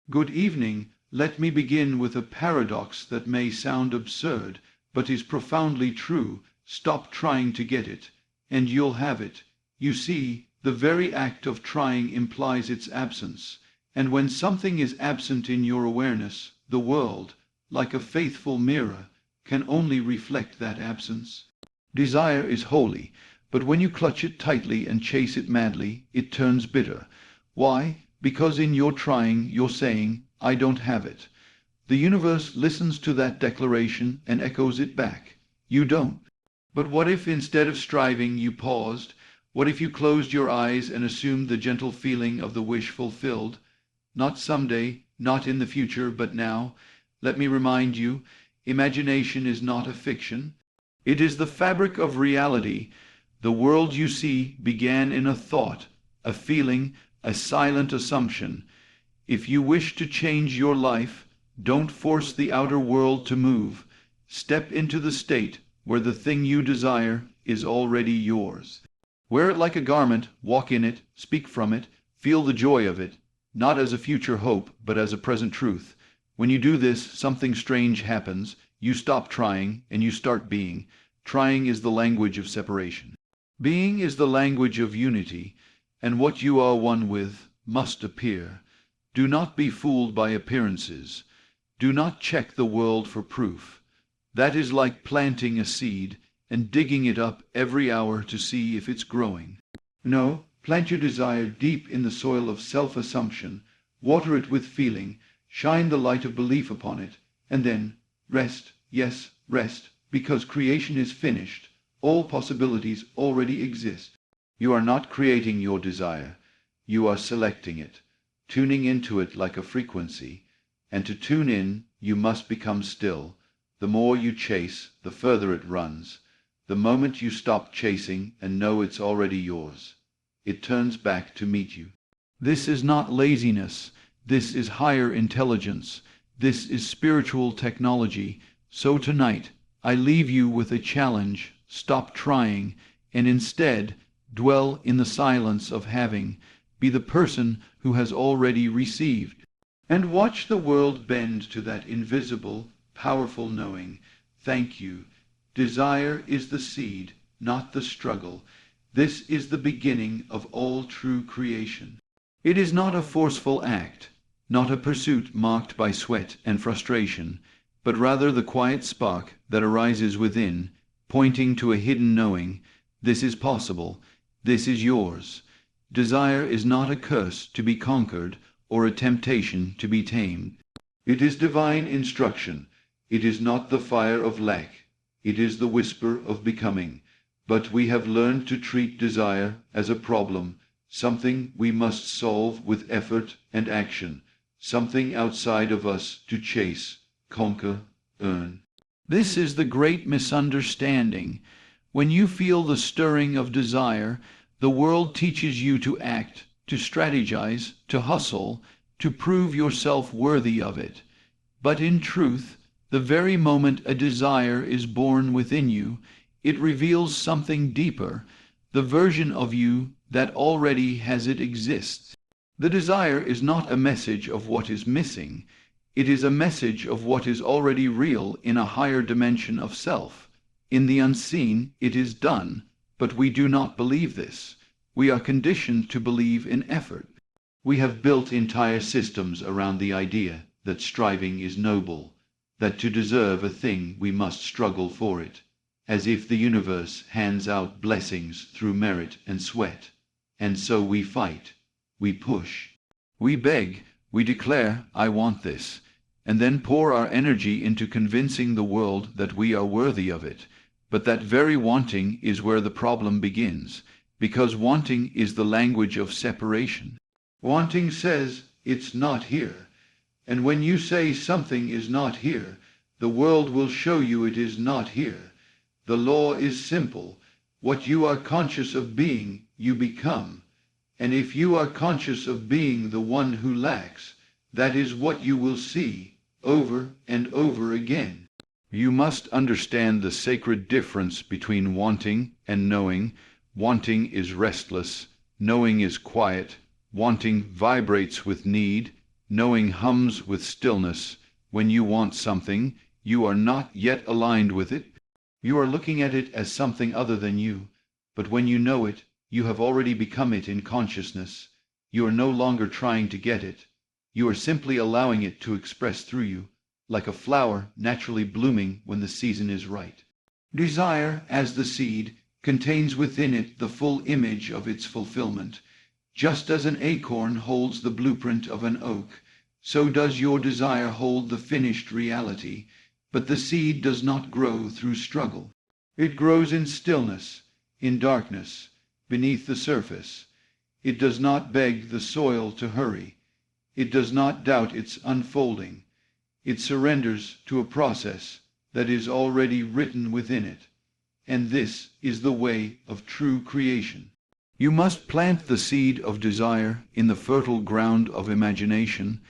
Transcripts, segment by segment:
Good evening. Let me begin with a paradox that may sound absurd, but is profoundly true. Stop trying to get it, and you'll have it. You see, the very act of trying implies its absence, and when something is absent in your awareness, the world, like a faithful mirror, can only reflect that absence. Desire is holy, but when you clutch it tightly and chase it madly, it turns bitter. Why? Because in your trying, you're saying, I don't have it. The universe listens to that declaration and echoes it back. You don't. But what if instead of striving you paused? What if you closed your eyes and assumed the gentle feeling of the wish fulfilled? Not someday, not in the future, but now. Let me remind you, imagination is not a fiction. It is the fabric of reality. The world you see began in a thought, a feeling, a silent assumption. If you wish to change your life, don't force the outer world to move. Step into the state where the thing you desire is already yours. Wear it like a garment, walk in it, speak from it, feel the joy of it, not as a future hope, but as a present truth. When you do this, something strange happens. You stop trying and you start being. Trying is the language of separation. Being is the language of unity, and what you are one with must appear. Do not be fooled by appearances. Do not check the world for proof. That is like planting a seed and digging it up every hour to see if it's growing. No, plant your desire deep in the soil of self-assumption, water it with feeling, shine the light of belief upon it, and then rest, yes, rest, because creation is finished. All possibilities already exist. You are not creating your desire. You are selecting it, tuning into it like a frequency. And to tune in, you must become still. The more you chase, the further it runs. The moment you stop chasing and know it's already yours, it turns back to meet you. This is not laziness. This is higher intelligence. This is spiritual technology. So tonight, I leave you with a challenge. Stop trying, and instead, dwell in the silence of having. Be the person who has already received. And watch the world bend to that invisible, powerful knowing. Thank you. Desire is the seed, not the struggle. This is the beginning of all true creation. It is not a forceful act, not a pursuit marked by sweat and frustration, but rather the quiet spark that arises within, pointing to a hidden knowing. This is possible. This is yours. Desire is not a curse to be conquered or a temptation to be tamed. It is divine instruction. It is not the fire of lack. It is the whisper of becoming. But we have learned to treat desire as a problem, something we must solve with effort and action, something outside of us to chase, conquer, earn. This is the great misunderstanding. When you feel the stirring of desire, the world teaches you to act, to strategize, to hustle, to prove yourself worthy of it. But in truth, the very moment a desire is born within you, it reveals something deeper, the version of you that already has it exists. The desire is not a message of what is missing. It is a message of what is already real in a higher dimension of self. In the unseen, it is done, but we do not believe this. We are conditioned to believe in effort. We have built entire systems around the idea that striving is noble, that to deserve a thing we must struggle for it, as if the universe hands out blessings through merit and sweat. And so we fight, we push, we beg, we declare, I want this, and then pour our energy into convincing the world that we are worthy of it. But that very wanting is where the problem begins, because wanting is the language of separation. Wanting says, it's not here. And when you say something is not here, the world will show you it is not here. The law is simple. What you are conscious of being, you become. And if you are conscious of being the one who lacks, that is what you will see over and over again. You must understand the sacred difference between wanting and knowing. Wanting is restless, knowing is quiet. Wanting vibrates with need, Knowing hums with stillness. When you want something, you are not yet aligned with it. You are looking at it as something other than you. But when you know it, you have already become it in consciousness. You are no longer trying to get it. You are simply allowing it to express through you, like a flower naturally blooming when the season is right. Desire, as the seed, contains within it the full image of its fulfillment. Just as an acorn holds the blueprint of an oak, so does your desire hold the finished reality. But the seed does not grow through struggle. It grows in stillness, in darkness, beneath the surface. It does not beg the soil to hurry. It does not doubt its unfolding. It surrenders to a process that is already written within it. And this is the way of true creation. You must plant the seed of desire in the fertile ground of imagination,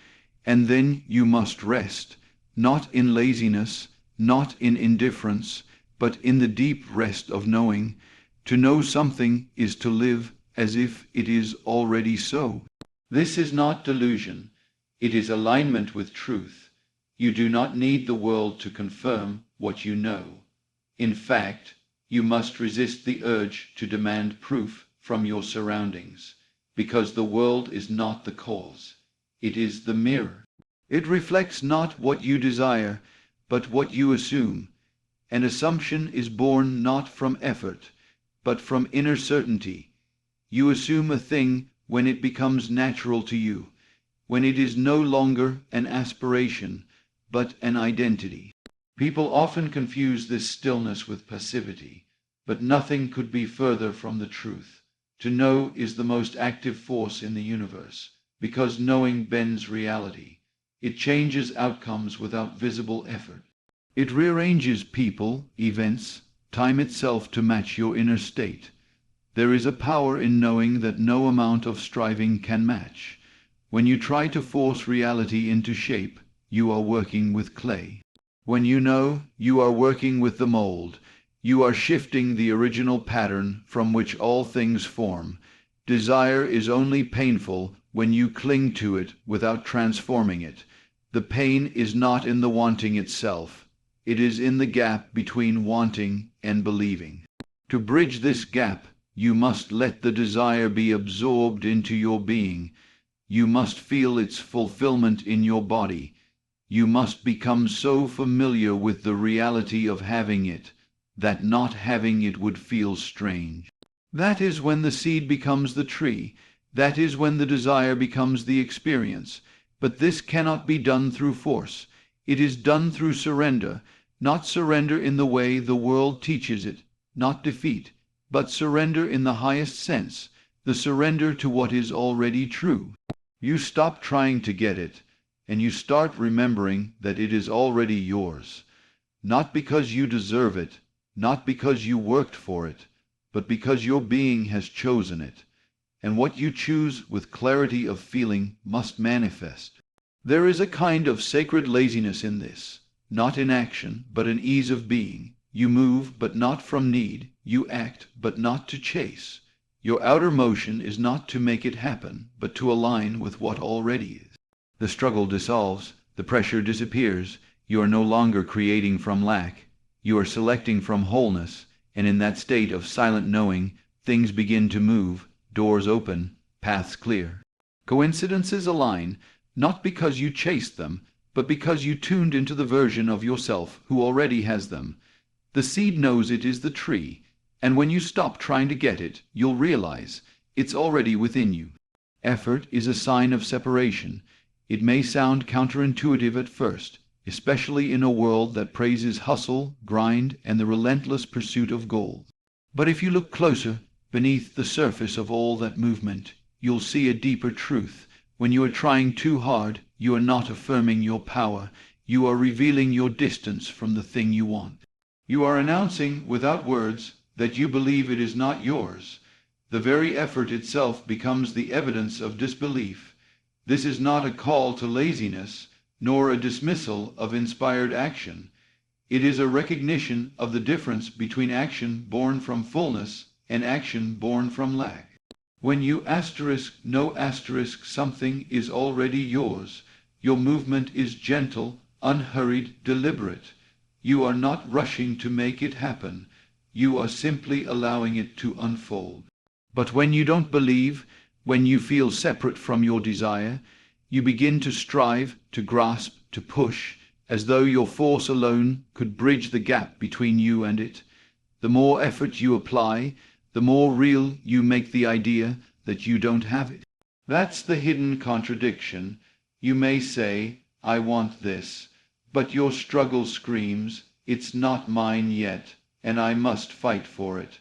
and then you must rest, not in laziness, not in indifference, but in the deep rest of knowing. To know something is to live as if it is already so. This is not delusion. It is alignment with truth. You do not need the world to confirm what you know. In fact, you must resist the urge to demand proof from your surroundings, because the world is not the cause. It is the mirror. It reflects not what you desire, but what you assume. An assumption is born not from effort, but from inner certainty. You assume a thing when it becomes natural to you, when it is no longer an aspiration, but an identity. People often confuse this stillness with passivity, but nothing could be further from the truth. To know is the most active force in the universe, because knowing bends reality. It changes outcomes without visible effort. It rearranges people, events, time itself to match your inner state. There is a power in knowing that no amount of striving can match. When you try to force reality into shape, you are working with clay. When you know, you are working with the mold. You are shifting the original pattern from which all things form. Desire is only painful when you cling to it without transforming it. The pain is not in the wanting itself. It is in the gap between wanting and believing. To bridge this gap, you must let the desire be absorbed into your being. You must feel its fulfillment in your body. You must become so familiar with the reality of having it that not having it would feel strange. That is when the seed becomes the tree. That is when the desire becomes the experience. But this cannot be done through force. It is done through surrender, not surrender in the way the world teaches it, not defeat, but surrender in the highest sense, the surrender to what is already true. You stop trying to get it, and you start remembering that it is already yours, not because you deserve it, not because you worked for it, but because your being has chosen it. And what you choose with clarity of feeling must manifest. There is a kind of sacred laziness in this, not in action, but an ease of being. You move, but not from need. You act, but not to chase. Your outer motion is not to make it happen, but to align with what already is. The struggle dissolves, the pressure disappears. You are no longer creating from lack. You are selecting from wholeness, and in that state of silent knowing, things begin to move, doors open, paths clear. Coincidences align, not because you chased them, but because you tuned into the version of yourself who already has them. The seed knows it is the tree, and when you stop trying to get it, you'll realize it's already within you. Effort is a sign of separation. It may sound counterintuitive at first, especially in a world that praises hustle, grind, and the relentless pursuit of gold. But if you look closer, beneath the surface of all that movement, you'll see a deeper truth. When you are trying too hard, you are not affirming your power. You are revealing your distance from the thing you want. You are announcing, without words, that you believe it is not yours. The very effort itself becomes the evidence of disbelief. This is not a call to laziness, nor a dismissal of inspired action. It is a recognition of the difference between action born from fullness and action born from lack. When you *, know *, something is already yours, Your movement is gentle, unhurried, deliberate. You are not rushing to make it happen. You are simply allowing it to unfold. But when you don't believe, when you feel separate from your desire, you begin to strive, to grasp, to push, as though your force alone could bridge the gap between you and it. The more effort you apply, the more real you make the idea that you don't have it. That's the hidden contradiction. You may say, I want this, but your struggle screams, it's not mine yet, and I must fight for it.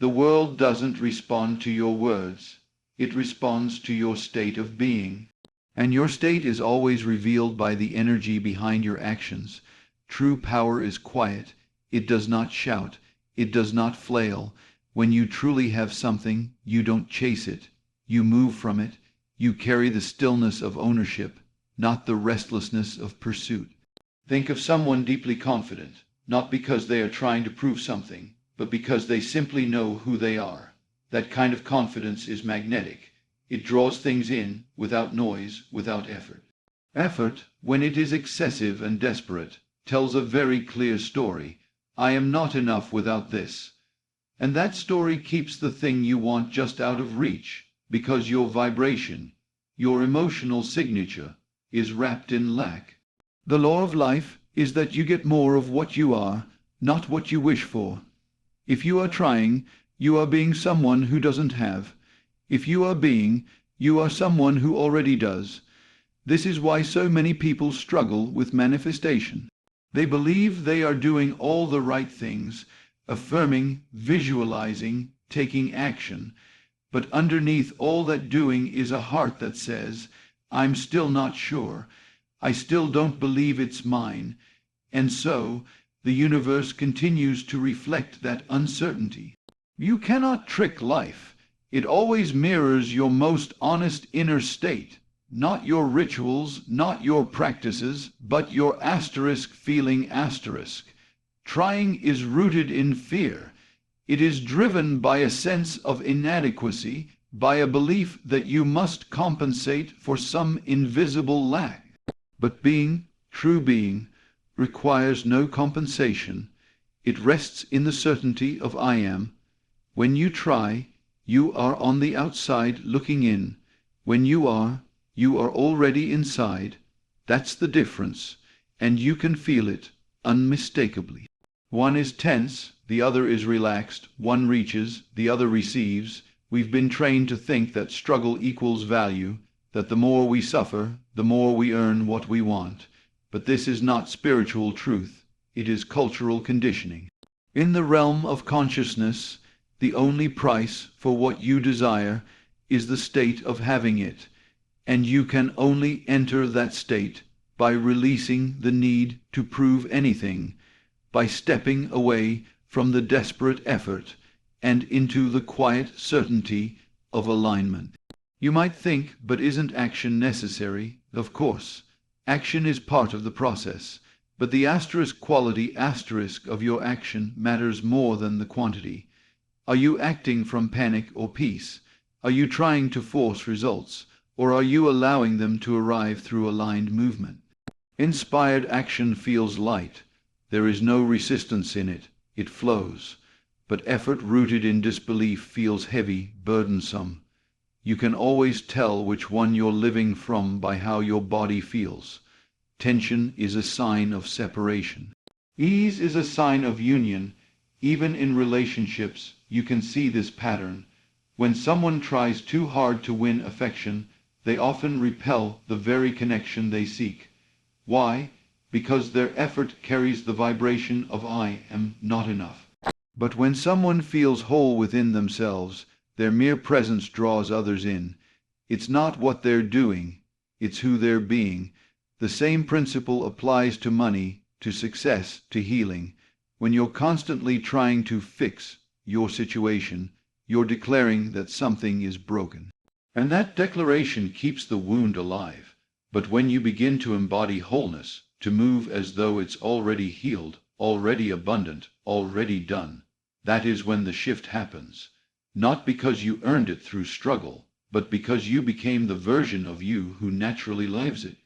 The world doesn't respond to your words. It responds to your state of being. And your state is always revealed by the energy behind your actions. True power is quiet. It does not shout. It does not flail. When you truly have something, you don't chase it. You move from it. You carry the stillness of ownership, not the restlessness of pursuit. Think of someone deeply confident, not because they are trying to prove something, but because they simply know who they are. That kind of confidence is magnetic. It draws things in, without noise, without effort. Effort, when it is excessive and desperate, tells a very clear story. I am not enough without this. And that story keeps the thing you want just out of reach, because your vibration, your emotional signature, is wrapped in lack. The law of life is that you get more of what you are, not what you wish for. If you are trying, you are being someone who doesn't have. If you are being, you are someone who already does. This is why so many people struggle with manifestation. They believe they are doing all the right things, affirming, visualizing, taking action. But underneath all that doing is a heart that says, I'm still not sure. I still don't believe it's mine. And so, the universe continues to reflect that uncertainty. You cannot trick life. It always mirrors your most honest inner state, not your rituals, not your practices, but your asterisk feeling asterisk. Trying is rooted in fear. It is driven by a sense of inadequacy, by a belief that you must compensate for some invisible lack. But being, true being, requires no compensation. It rests in the certainty of I am. When you try, you are on the outside looking in. When you are already inside. That's the difference, and you can feel it unmistakably. One is tense, the other is relaxed. One reaches, the other receives. We've been trained to think that struggle equals value, that the more we suffer, the more we earn what we want. But this is not spiritual truth. It is cultural conditioning. In the realm of consciousness, the only price for what you desire is the state of having it, and you can only enter that state by releasing the need to prove anything, by stepping away from the desperate effort and into the quiet certainty of alignment. You might think, but isn't action necessary? Of course. Action is part of the process, but the asterisk quality asterisk of your action matters more than the quantity. Are you acting from panic or peace? Are you trying to force results, or are you allowing them to arrive through aligned movement? Inspired action feels light. There is no resistance in it. It flows. But effort rooted in disbelief feels heavy, burdensome. You can always tell which one you're living from by how your body feels. Tension is a sign of separation. Ease is a sign of union. Even in relationships, you can see this pattern. When someone tries too hard to win affection, they often repel the very connection they seek. Why? Because their effort carries the vibration of I am not enough. But when someone feels whole within themselves, their mere presence draws others in. It's not what they're doing, it's who they're being. The same principle applies to money, to success, to healing. When you're constantly trying to fix your situation, you're declaring that something is broken. And that declaration keeps the wound alive. But when you begin to embody wholeness, to move as though it's already healed, already abundant, already done, that is when the shift happens. Not because you earned it through struggle, but because you became the version of you who naturally lives it.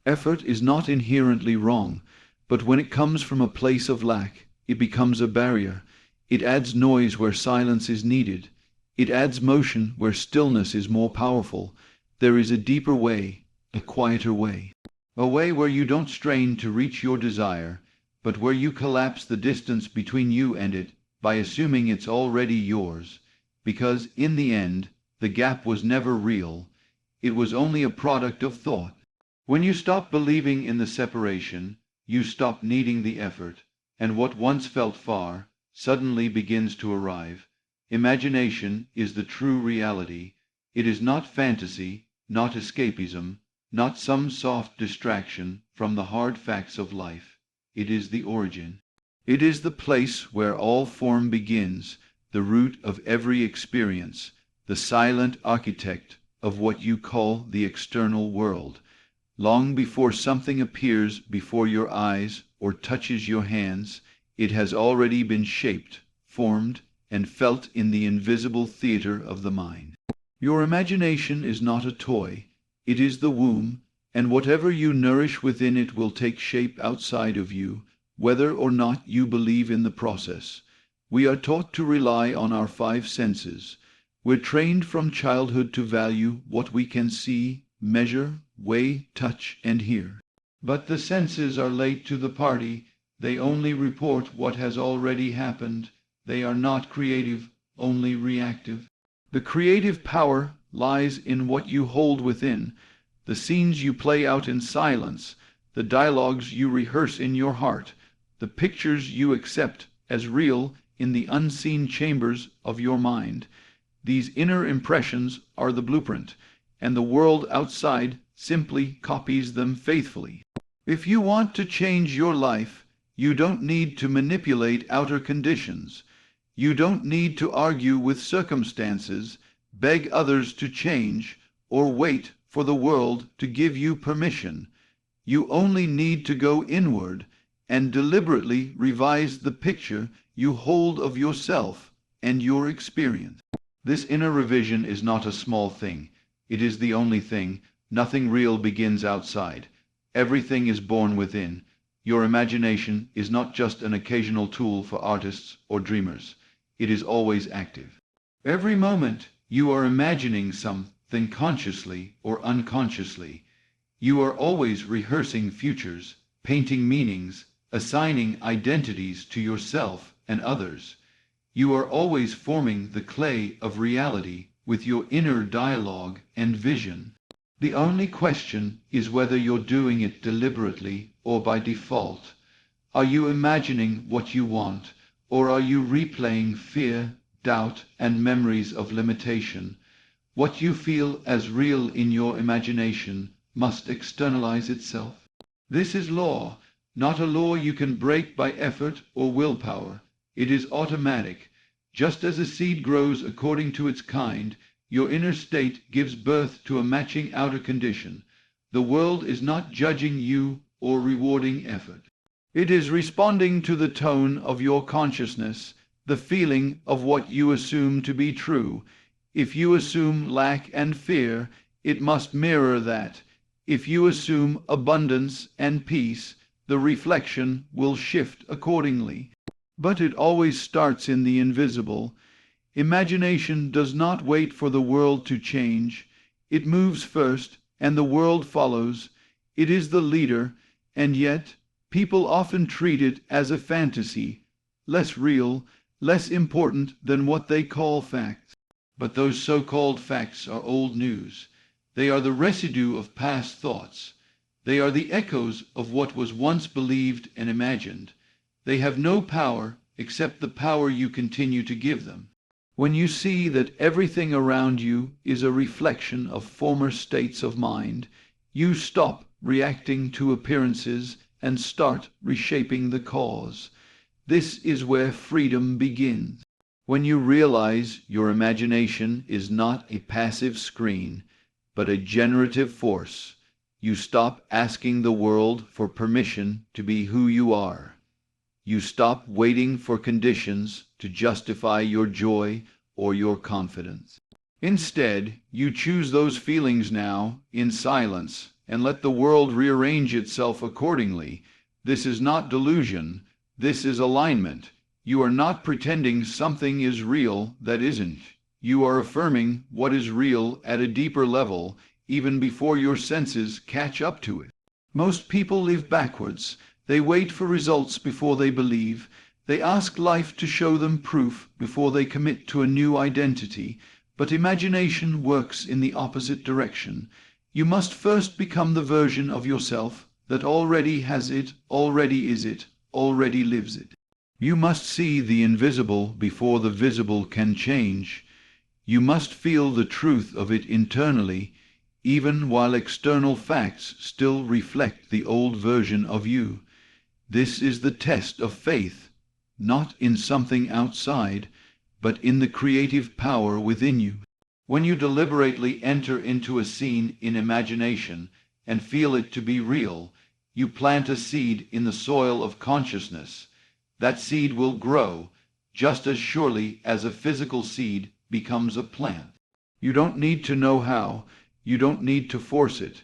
Effort is not inherently wrong, but when it comes from a place of lack, it becomes a barrier. It adds noise where silence is needed. It adds motion where stillness is more powerful. There is a deeper way, a quieter way. A way where you don't strain to reach your desire, but where you collapse the distance between you and it by assuming it's already yours. Because, in the end, the gap was never real. It was only a product of thought. When you stop believing in the separation, you stop needing the effort, and what once felt far suddenly begins to arrive. Imagination is the true reality. It is not fantasy, not escapism, not some soft distraction from the hard facts of life. It is the origin. It is the place where all form begins, the root of every experience, the silent architect of what you call the external world. Long before something appears before your eyes or touches your hands, it has already been shaped, formed, and felt in the invisible theater of the mind. Your imagination is not a toy. It is the womb, and whatever you nourish within it will take shape outside of you, whether or not you believe in the process. We are taught to rely on our five senses. We're trained from childhood to value what we can see, measure, weigh, touch, and hear. But the senses are late to the party. They only report what has already happened. They are not creative, only reactive. The creative power lies in what you hold within, the scenes you play out in silence, the dialogues you rehearse in your heart, the pictures you accept as real in the unseen chambers of your mind. These inner impressions are the blueprint, and the world outside simply copies them faithfully. If you want to change your life, you don't need to manipulate outer conditions. You don't need to argue with circumstances, beg others to change, or wait for the world to give you permission. You only need to go inward and deliberately revise the picture you hold of yourself and your experience. This inner revision is not a small thing. It is the only thing. Nothing real begins outside. Everything is born within. Your imagination is not just an occasional tool for artists or dreamers. It is always active. Every moment you are imagining something consciously or unconsciously. You are always rehearsing futures, painting meanings, assigning identities to yourself and others. You are always forming the clay of reality with your inner dialogue and vision. The only question is whether you're doing it deliberately or by default. Are you imagining what you want, or are you replaying fear, doubt, and memories of limitation? What you feel as real in your imagination must externalize itself. This is law, not a law you can break by effort or willpower. It is automatic. Just as a seed grows according to its kind, your inner state gives birth to a matching outer condition. The world is not judging you or rewarding effort. It is responding to the tone of your consciousness, the feeling of what you assume to be true. If you assume lack and fear, it must mirror that. If you assume abundance and peace, the reflection will shift accordingly. But it always starts in the invisible. Imagination does not wait for the world to change. It moves first, and the world follows. It is the leader, and yet people often treat it as a fantasy, less real, less important than what they call facts. But those so-called facts are old news. They are the residue of past thoughts. They are the echoes of what was once believed and imagined. They have no power except the power you continue to give them. When you see that everything around you is a reflection of former states of mind, you stop reacting to appearances and start reshaping the cause. This is where freedom begins. When you realize your imagination is not a passive screen, but a generative force, you stop asking the world for permission to be who you are. You stop waiting for conditions to justify your joy or your confidence. Instead, you choose those feelings now in silence, and let the world rearrange itself accordingly. This is not delusion. This is alignment. You are not pretending something is real that isn't. You are affirming what is real at a deeper level, even before your senses catch up to it. Most people live backwards. They wait for results before they believe. They ask life to show them proof before they commit to a new identity. But imagination works in the opposite direction. You must first become the version of yourself that already has it, already is it, already lives it. You must see the invisible before the visible can change. You must feel the truth of it internally, even while external facts still reflect the old version of you. This is the test of faith, not in something outside, but in the creative power within you. When you deliberately enter into a scene in imagination and feel it to be real, you plant a seed in the soil of consciousness. That seed will grow just as surely as a physical seed becomes a plant. You don't need to know how. You don't need to force it.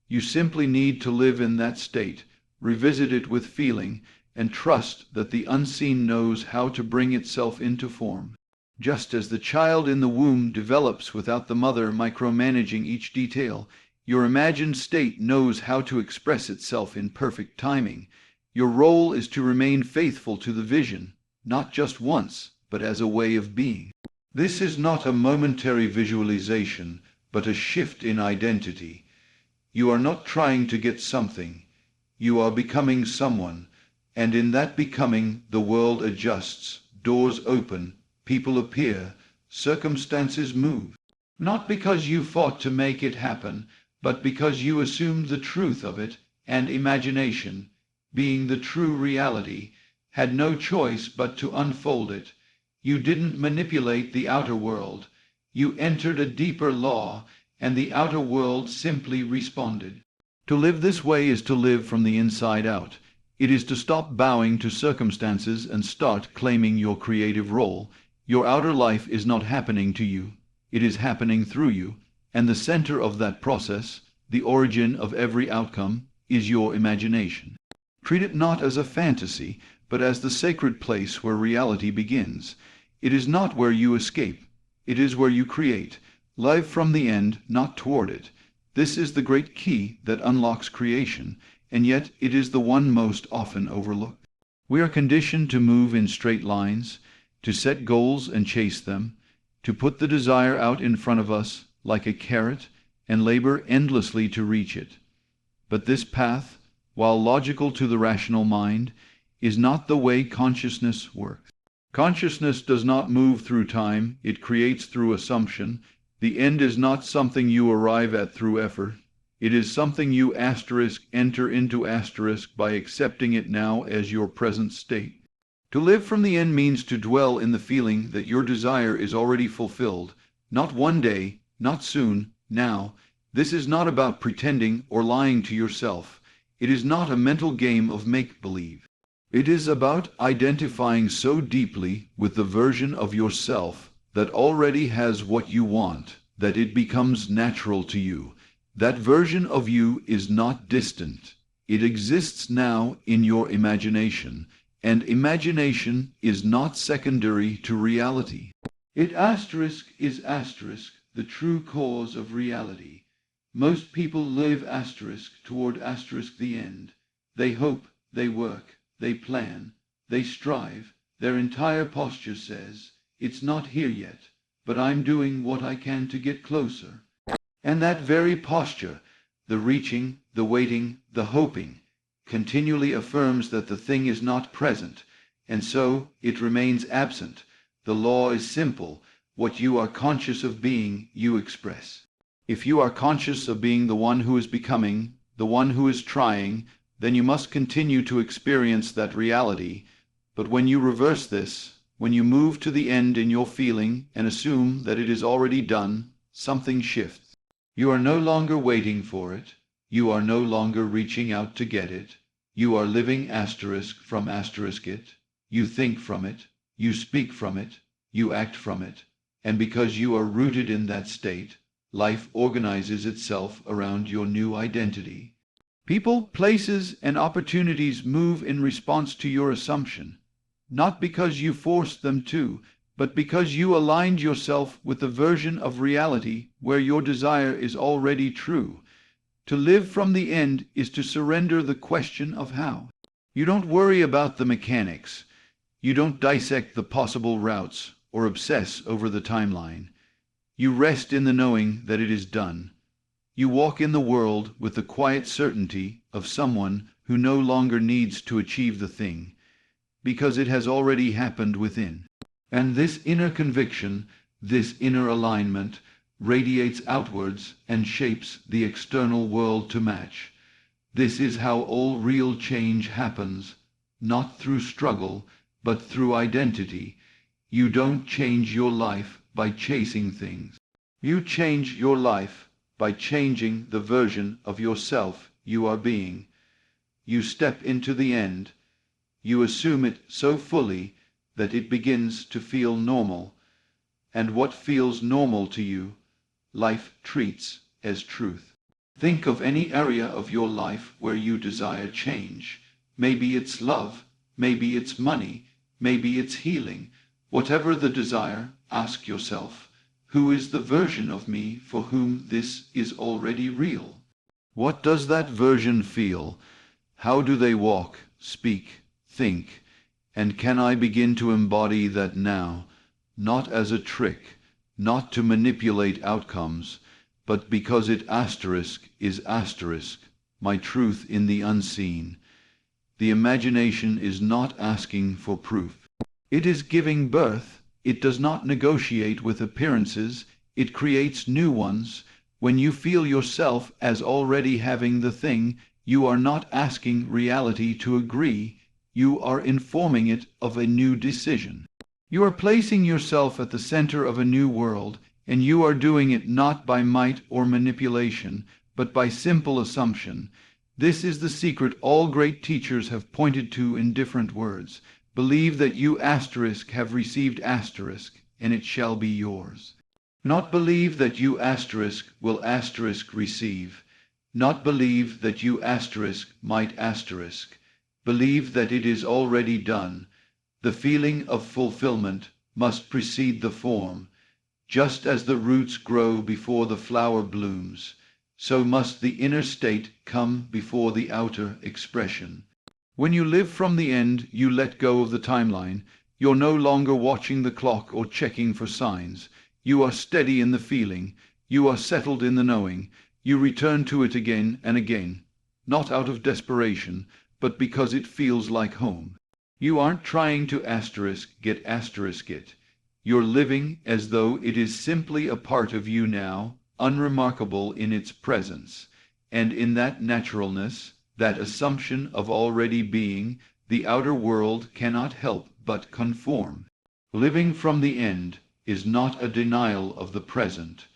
You simply need to live in that state, revisit it with feeling, and trust that the unseen knows how to bring itself into form. Just as the child in the womb develops without the mother micromanaging each detail, your imagined state knows how to express itself in perfect timing. Your role is to remain faithful to the vision, not just once, but as a way of being. This is not a momentary visualization, but a shift in identity. You are not trying to get something. You are becoming someone, and in that becoming the world adjusts, doors open, people appear, circumstances move. Not because you fought to make it happen, but because you assumed the truth of it, and imagination, being the true reality, had no choice but to unfold it. You didn't manipulate the outer world. You entered a deeper law, and the outer world simply responded. To live this way is to live from the inside out. It is to stop bowing to circumstances and start claiming your creative role. Your outer life is not happening to you. It is happening through you, and the center of that process, the origin of every outcome, is your imagination. Treat it not as a fantasy, but as the sacred place where reality begins. It is not where you escape. It is where you create. Live from the end, not toward it. This is the great key that unlocks creation, and yet it is the one most often overlooked. We are conditioned to move in straight lines, to set goals and chase them, to put the desire out in front of us like a carrot and labor endlessly to reach it. But this path, while logical to the rational mind, is not the way consciousness works. Consciousness does not move through time, it creates through assumption. The end is not something you arrive at through effort. It is something you enter into by accepting it now as your present state. To live from the end means to dwell in the feeling that your desire is already fulfilled, not one day, not soon, now. This is not about pretending or lying to yourself. It is not a mental game of make-believe. It is about identifying so deeply with the version of yourself that already has what you want, that it becomes natural to you. That version of you is not distant. It exists now in your imagination, and imagination is not secondary to reality. It is the true cause of reality. Most people live toward the end. They hope, they work, they plan, they strive. Their entire posture says, it's not here yet, but I'm doing what I can to get closer. And that very posture, the reaching, the waiting, the hoping, continually affirms that the thing is not present, and so it remains absent. The law is simple. What you are conscious of being, you express. If you are conscious of being the one who is becoming, the one who is trying, then you must continue to experience that reality. But when you reverse this, when you move to the end in your feeling and assume that it is already done, something shifts. You are no longer waiting for it. You are no longer reaching out to get it. You are living from it. You think from it. You speak from it. You act from it. And because you are rooted in that state, Life organizes itself around your new identity. People, places, and opportunities move in response to your assumption, not because you forced them to, but because you aligned yourself with the version of reality where your desire is already true. To live from the end is to surrender the question of how. You don't worry about the mechanics. You don't dissect the possible routes or obsess over the timeline. You rest in the knowing that it is done. You walk in the world with the quiet certainty of someone who no longer needs to achieve the thing, because it has already happened within. And this inner conviction, this inner alignment, radiates outwards and shapes the external world to match. This is how all real change happens, not through struggle, but through identity. You don't change your life by chasing things. You change your life by changing the version of yourself you are being. You step into the end. You assume it so fully that it begins to feel normal. And what feels normal to you, life treats as truth. Think of any area of your life where you desire change. Maybe it's love, maybe it's money, maybe it's healing. Whatever the desire, ask yourself, who is the version of me for whom this is already real? What does that version feel? How do they walk, speak, think? And can I begin to embody that now, not as a trick, not to manipulate outcomes, but because it is my truth in the unseen. The imagination is not asking for proof. It is giving birth. It does not negotiate with appearances. It creates new ones. When you feel yourself as already having the thing, you are not asking reality to agree. You are informing it of a new decision. You are placing yourself at the center of a new world, and you are doing it not by might or manipulation, but by simple assumption. This is the secret all great teachers have pointed to in different words. Believe that you have received and it shall be yours. Not believe that you will receive. Not believe that you might Believe that it is already done. The feeling of fulfillment must precede the form. Just as the roots grow before the flower blooms, so must the inner state come before the outer expression. When you live from the end, you let go of the timeline. You're no longer watching the clock or checking for signs. You are steady in the feeling. You are settled in the knowing. You return to it again and again, not out of desperation, but because it feels like home. You aren't trying to get it. You're living as though it is simply a part of you now, unremarkable in its presence. And in that naturalness, that assumption of already being, the outer world cannot help but conform. Living from the end is not a denial of the present.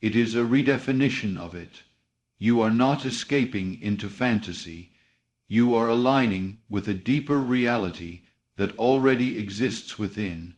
It is a redefinition of it. You are not escaping into fantasy. You are aligning with a deeper reality that already exists within.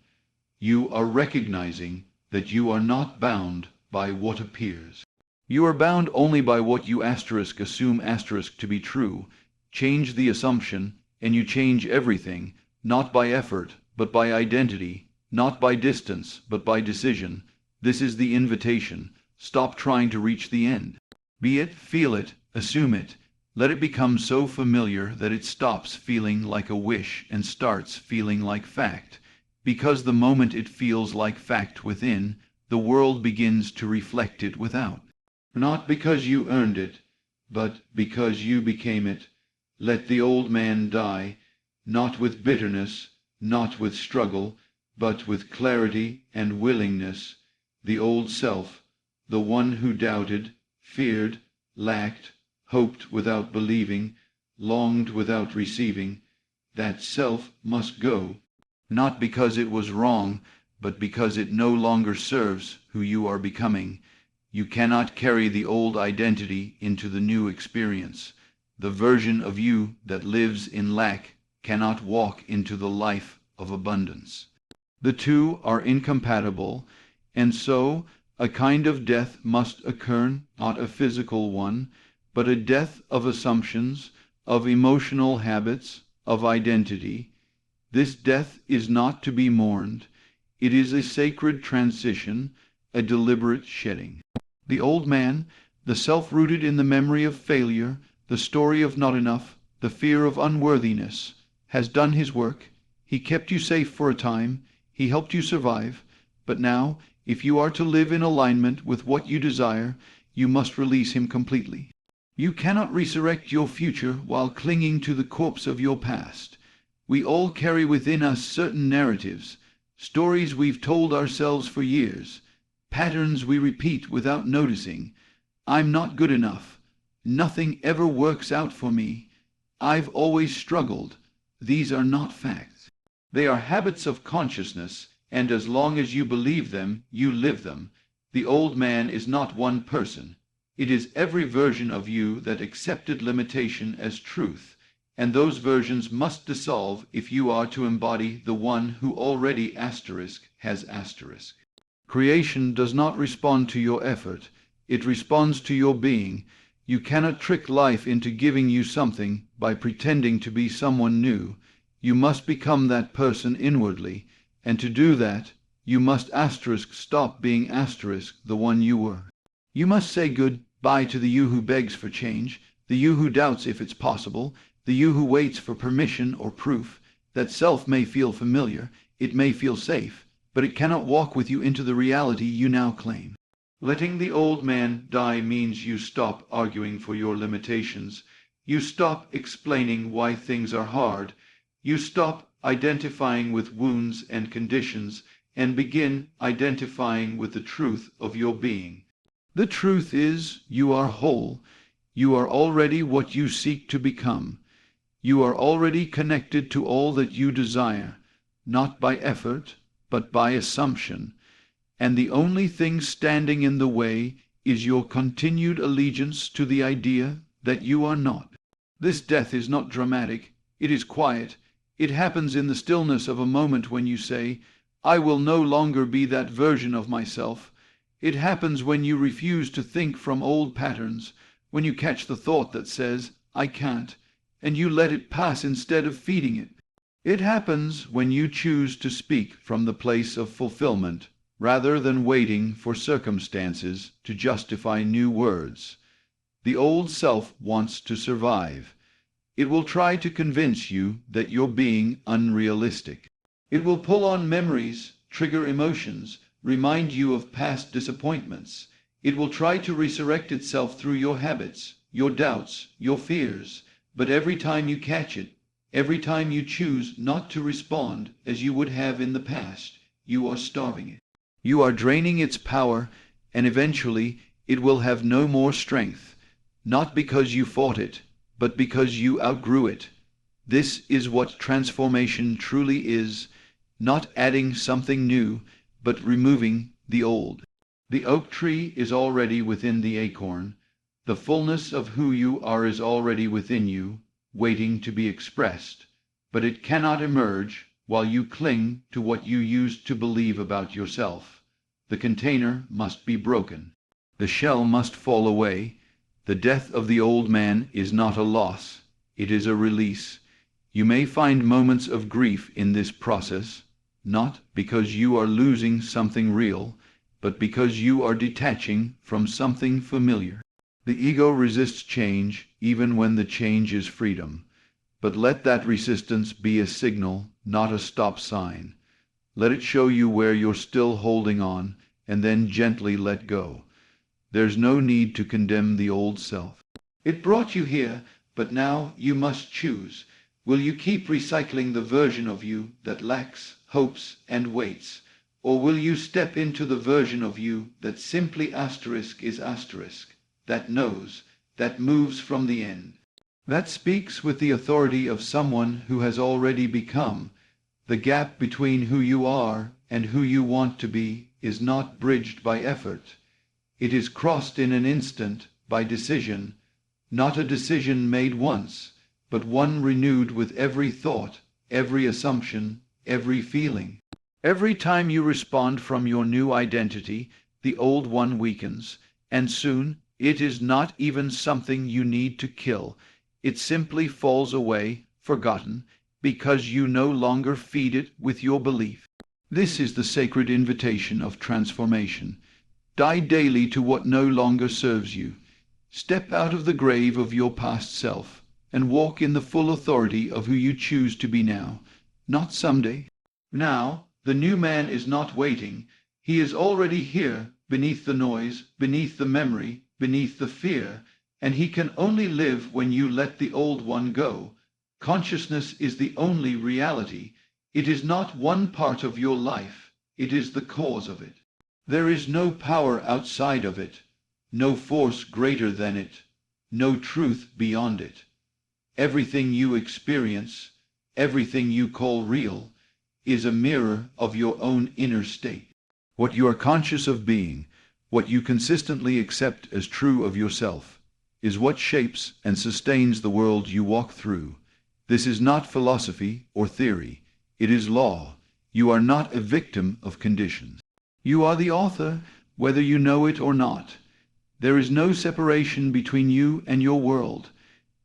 You are recognizing that you are not bound by what appears. You are bound only by what you assume to be true. Change the assumption, and you change everything, not by effort, but by identity, not by distance, but by decision. This is the invitation. Stop trying to reach the end. Be it, feel it, assume it. Let it become so familiar that it stops feeling like a wish and starts feeling like fact. Because the moment it feels like fact within, the world begins to reflect it without. Not because you earned it, but because you became it. Let the old man die, not with bitterness, not with struggle, but with clarity and willingness. The old self, the one who doubted, feared, lacked, hoped without believing, longed without receiving, that self must go, not because it was wrong, but because it no longer serves who you are becoming. You cannot carry the old identity into the new experience. The version of you that lives in lack cannot walk into the life of abundance. The two are incompatible, and so A kind of death must occur, not a physical one, but a death of assumptions, of emotional habits, of identity. This death is not to be mourned. It is a sacred transition, a deliberate shedding. The old man, the self rooted in the memory of failure, the story of not enough, the fear of unworthiness, has done his work. He kept you safe for a time. He helped you survive. But now, if you are to live in alignment with what you desire, you must release him completely. You cannot resurrect your future while clinging to the corpse of your past. We all carry within us certain narratives, stories we've told ourselves for years, patterns we repeat without noticing. I'm not good enough. Nothing ever works out for me. I've always struggled. These are not facts. They are habits of consciousness, and as long as you believe them, you live them. The old man is not one person. It is every version of you that accepted limitation as truth, and those versions must dissolve if you are to embody the one who already has asterisk. Creation does not respond to your effort. It responds to your being. You cannot trick life into giving you something by pretending to be someone new. You must become that person inwardly, and to do that, you must stop being the one you were. You must say goodbye to the you who begs for change, the you who doubts if it's possible, the you who waits for permission or proof. That self may feel familiar, it may feel safe, but it cannot walk with you into the reality you now claim. Letting the old man die means you stop arguing for your limitations. You stop explaining why things are hard. You stop identifying with wounds and conditions and begin identifying with the truth of your being. The truth is, you are whole. You are already what you seek to become. You are already connected to all that you desire, not by effort, but by assumption. And the only thing standing in the way is your continued allegiance to the idea that you are not. This death is not dramatic. It is quiet. It happens in the stillness of a moment when you say, I will no longer be that version of myself. It happens when you refuse to think from old patterns, when you catch the thought that says, I can't, and you let it pass instead of feeding it. It happens when you choose to speak from the place of fulfillment, rather than waiting for circumstances to justify new words. The old self wants to survive. It will try to convince you that you're being unrealistic. It will pull on memories, trigger emotions, remind you of past disappointments. It will try to resurrect itself through your habits, your doubts, your fears. But every time you catch it, every time you choose not to respond as you would have in the past, you are starving it. You are draining its power, and eventually it will have no more strength, not because you fought it, but because you outgrew it. This is what transformation truly is, not adding something new, but removing the old. The oak tree is already within the acorn. The fullness of who you are is already within you, waiting to be expressed, but it cannot emerge while you cling to what you used to believe about yourself. The container must be broken. The shell must fall away. The death of the old man is not a loss, it is a release. You may find moments of grief in this process, not because you are losing something real, but because you are detaching from something familiar. The ego resists change, even when the change is freedom. But let that resistance be a signal, not a stop sign. Let it show you where you're still holding on, and then gently let go. There's no need to condemn the old self. It brought you here, but now you must choose. Will you keep recycling the version of you that lacks, hopes, and waits? Or will you step into the version of you that simply is that knows, that moves from the end, that speaks with the authority of someone who has already become? The gap between who you are and who you want to be is not bridged by effort. It is crossed in an instant by decision, not a decision made once, but one renewed with every thought, every assumption, every feeling. Every time you respond from your new identity, the old one weakens, and soon it is not even something you need to kill. It simply falls away, forgotten, because you no longer feed it with your belief. This is the sacred invitation of transformation. Die daily to what no longer serves you. Step out of the grave of your past self and walk in the full authority of who you choose to be now, not someday. Now, the new man is not waiting. He is already here, beneath the noise, beneath the memory, beneath the fear, and he can only live when you let the old one go. Consciousness is the only reality. It is not one part of your life. It is the cause of it. There is no power outside of it, no force greater than it, no truth beyond it. Everything you experience, everything you call real, is a mirror of your own inner state. What you are conscious of being, what you consistently accept as true of yourself, is what shapes and sustains the world you walk through. This is not philosophy or theory. It is law. You are not a victim of conditions. You are the author, whether you know it or not. There is no separation between you and your world.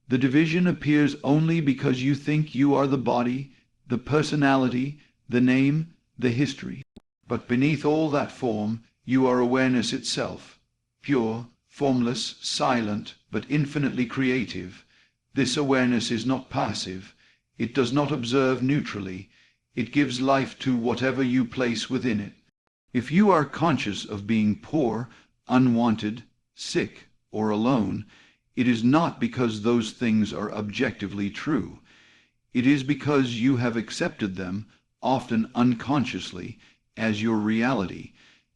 The division appears only because you think you are the body, the personality, the name, the history. But beneath all that form, you are awareness itself, pure, formless, silent, but infinitely creative. This awareness is not passive. It does not observe neutrally. It gives life to whatever you place within it. If you are conscious of being poor, unwanted, sick, or alone, it is not because those things are objectively true. It is because you have accepted them, often unconsciously, as your reality,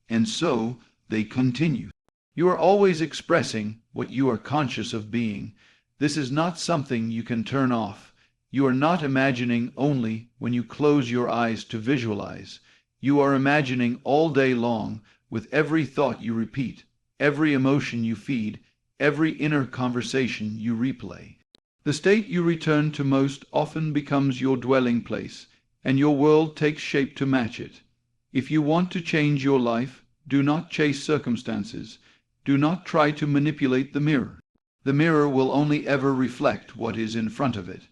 and so they continue. You are always expressing what you are conscious of being. This is not something you can turn off. You are not imagining only when you close your eyes to visualize. You are imagining all day long, with every thought you repeat, every emotion you feed, every inner conversation you replay. The state you return to most often becomes your dwelling place, and your world takes shape to match it. If you want to change your life, do not chase circumstances. Do not try to manipulate the mirror. The mirror will only ever reflect what is in front of it.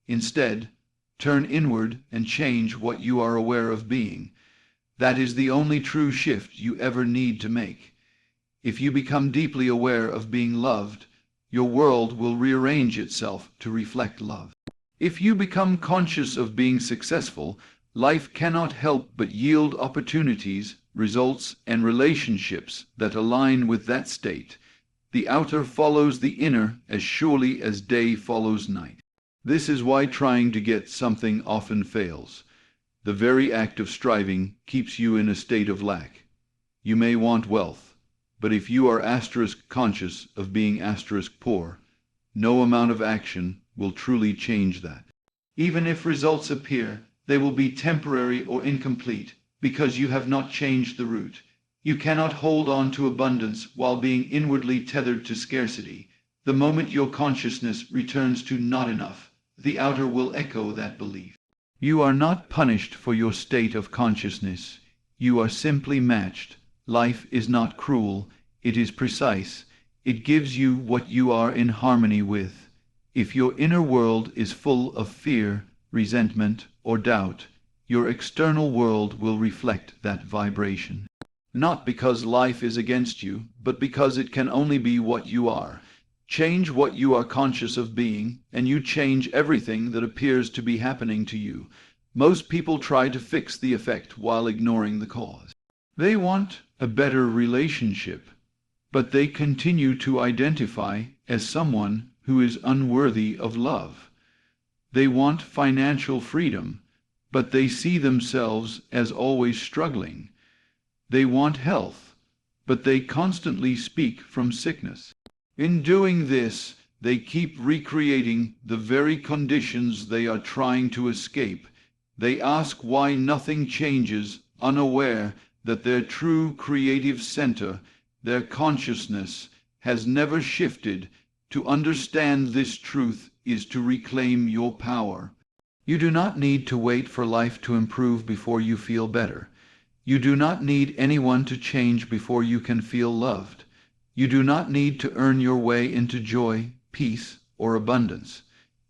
Instead, turn inward and change what you are aware of being. That is the only true shift you ever need to make. If you become deeply aware of being loved, your world will rearrange itself to reflect love. If you become conscious of being successful, life cannot help but yield opportunities, results, and relationships that align with that state. The outer follows the inner as surely as day follows night. This is why trying to get something often fails. The very act of striving keeps you in a state of lack. You may want wealth, but if you are conscious of being poor, no amount of action will truly change that. Even if results appear, they will be temporary or incomplete, because you have not changed the root. You cannot hold on to abundance while being inwardly tethered to scarcity. The moment your consciousness returns to not enough, the outer will echo that belief. You are not punished for your state of consciousness. You are simply matched. Life is not cruel. It is precise. It gives you what you are in harmony with. If your inner world is full of fear, resentment, or doubt, your external world will reflect that vibration. Not because life is against you, but because it can only be what you are. Change what you are conscious of being, and you change everything that appears to be happening to you. Most people try to fix the effect while ignoring the cause. They want a better relationship, but they continue to identify as someone who is unworthy of love. They want financial freedom, but they see themselves as always struggling. They want health, but they constantly speak from sickness. In doing this, they keep recreating the very conditions they are trying to escape. They ask why nothing changes, unaware that their true creative center, their consciousness, has never shifted. To understand this truth is to reclaim your power. You do not need to wait for life to improve before you feel better. You do not need anyone to change before you can feel loved. You do not need to earn your way into joy, peace, or abundance.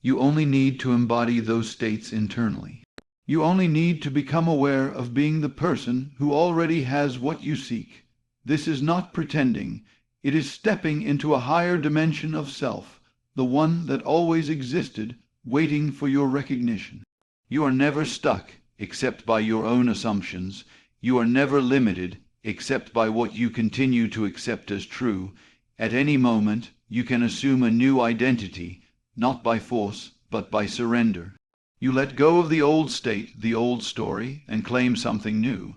You only need to embody those states internally. You only need to become aware of being the person who already has what you seek. This is not pretending. It is stepping into a higher dimension of self, the one that always existed, waiting for your recognition. You are never stuck, except by your own assumptions. You are never limited, except by what you continue to accept as true. At any moment, you can assume a new identity, not by force, but by surrender. You let go of the old state, the old story, and claim something new.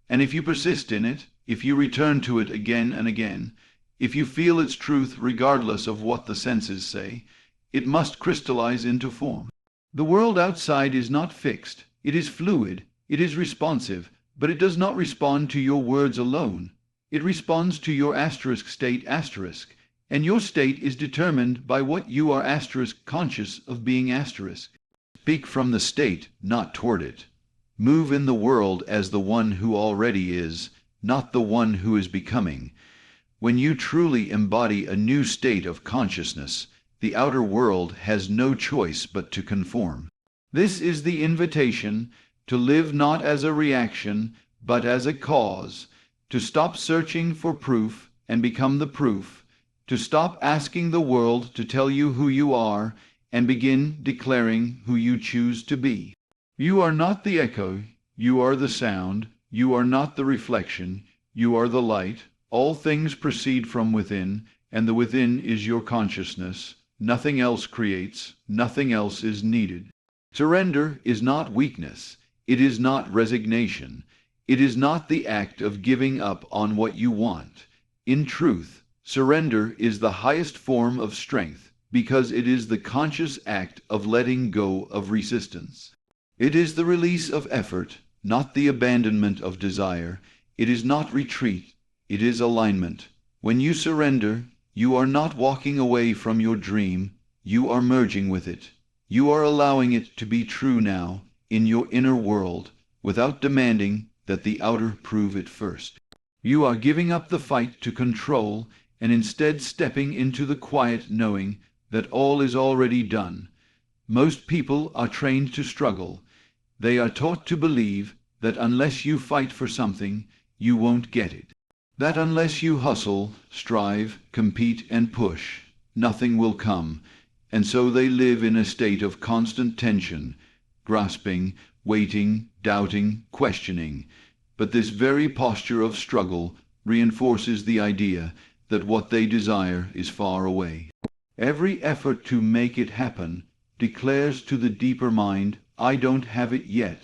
And if you persist in it, if you return to it again and again, if you feel its truth regardless of what the senses say, it must crystallize into form. The world outside is not fixed. It is fluid. It is responsive, but it does not respond to your words alone. It responds to your asterisk state asterisk, and your state is determined by what you are asterisk conscious of being asterisk. Speak from the state, not toward it. Move in the world as the one who already is, not the one who is becoming. When you truly embody a new state of consciousness, the outer world has no choice but to conform. This is the invitation to live not as a reaction, but as a cause, to stop searching for proof and become the proof, to stop asking the world to tell you who you are and begin declaring who you choose to be. You are not the echo, you are the sound, you are not the reflection, you are the light. All things proceed from within, and the within is your consciousness. Nothing else creates, nothing else is needed. Surrender is not weakness. It is not resignation. It is not the act of giving up on what you want. In truth, surrender is the highest form of strength, because it is the conscious act of letting go of resistance. It is the release of effort, not the abandonment of desire. It is not retreat. It is alignment. When you surrender, you are not walking away from your dream. You are merging with it. You are allowing it to be true now, in your inner world, without demanding that the outer prove it first. You are giving up the fight to control and instead stepping into the quiet knowing that all is already done. Most people are trained to struggle. They are taught to believe that unless you fight for something, you won't get it. That unless you hustle, strive, compete, and push, nothing will come. And so they live in a state of constant tension, grasping, waiting, doubting, questioning. But this very posture of struggle reinforces the idea that what they desire is far away. Every effort to make it happen declares to the deeper mind, I don't have it yet.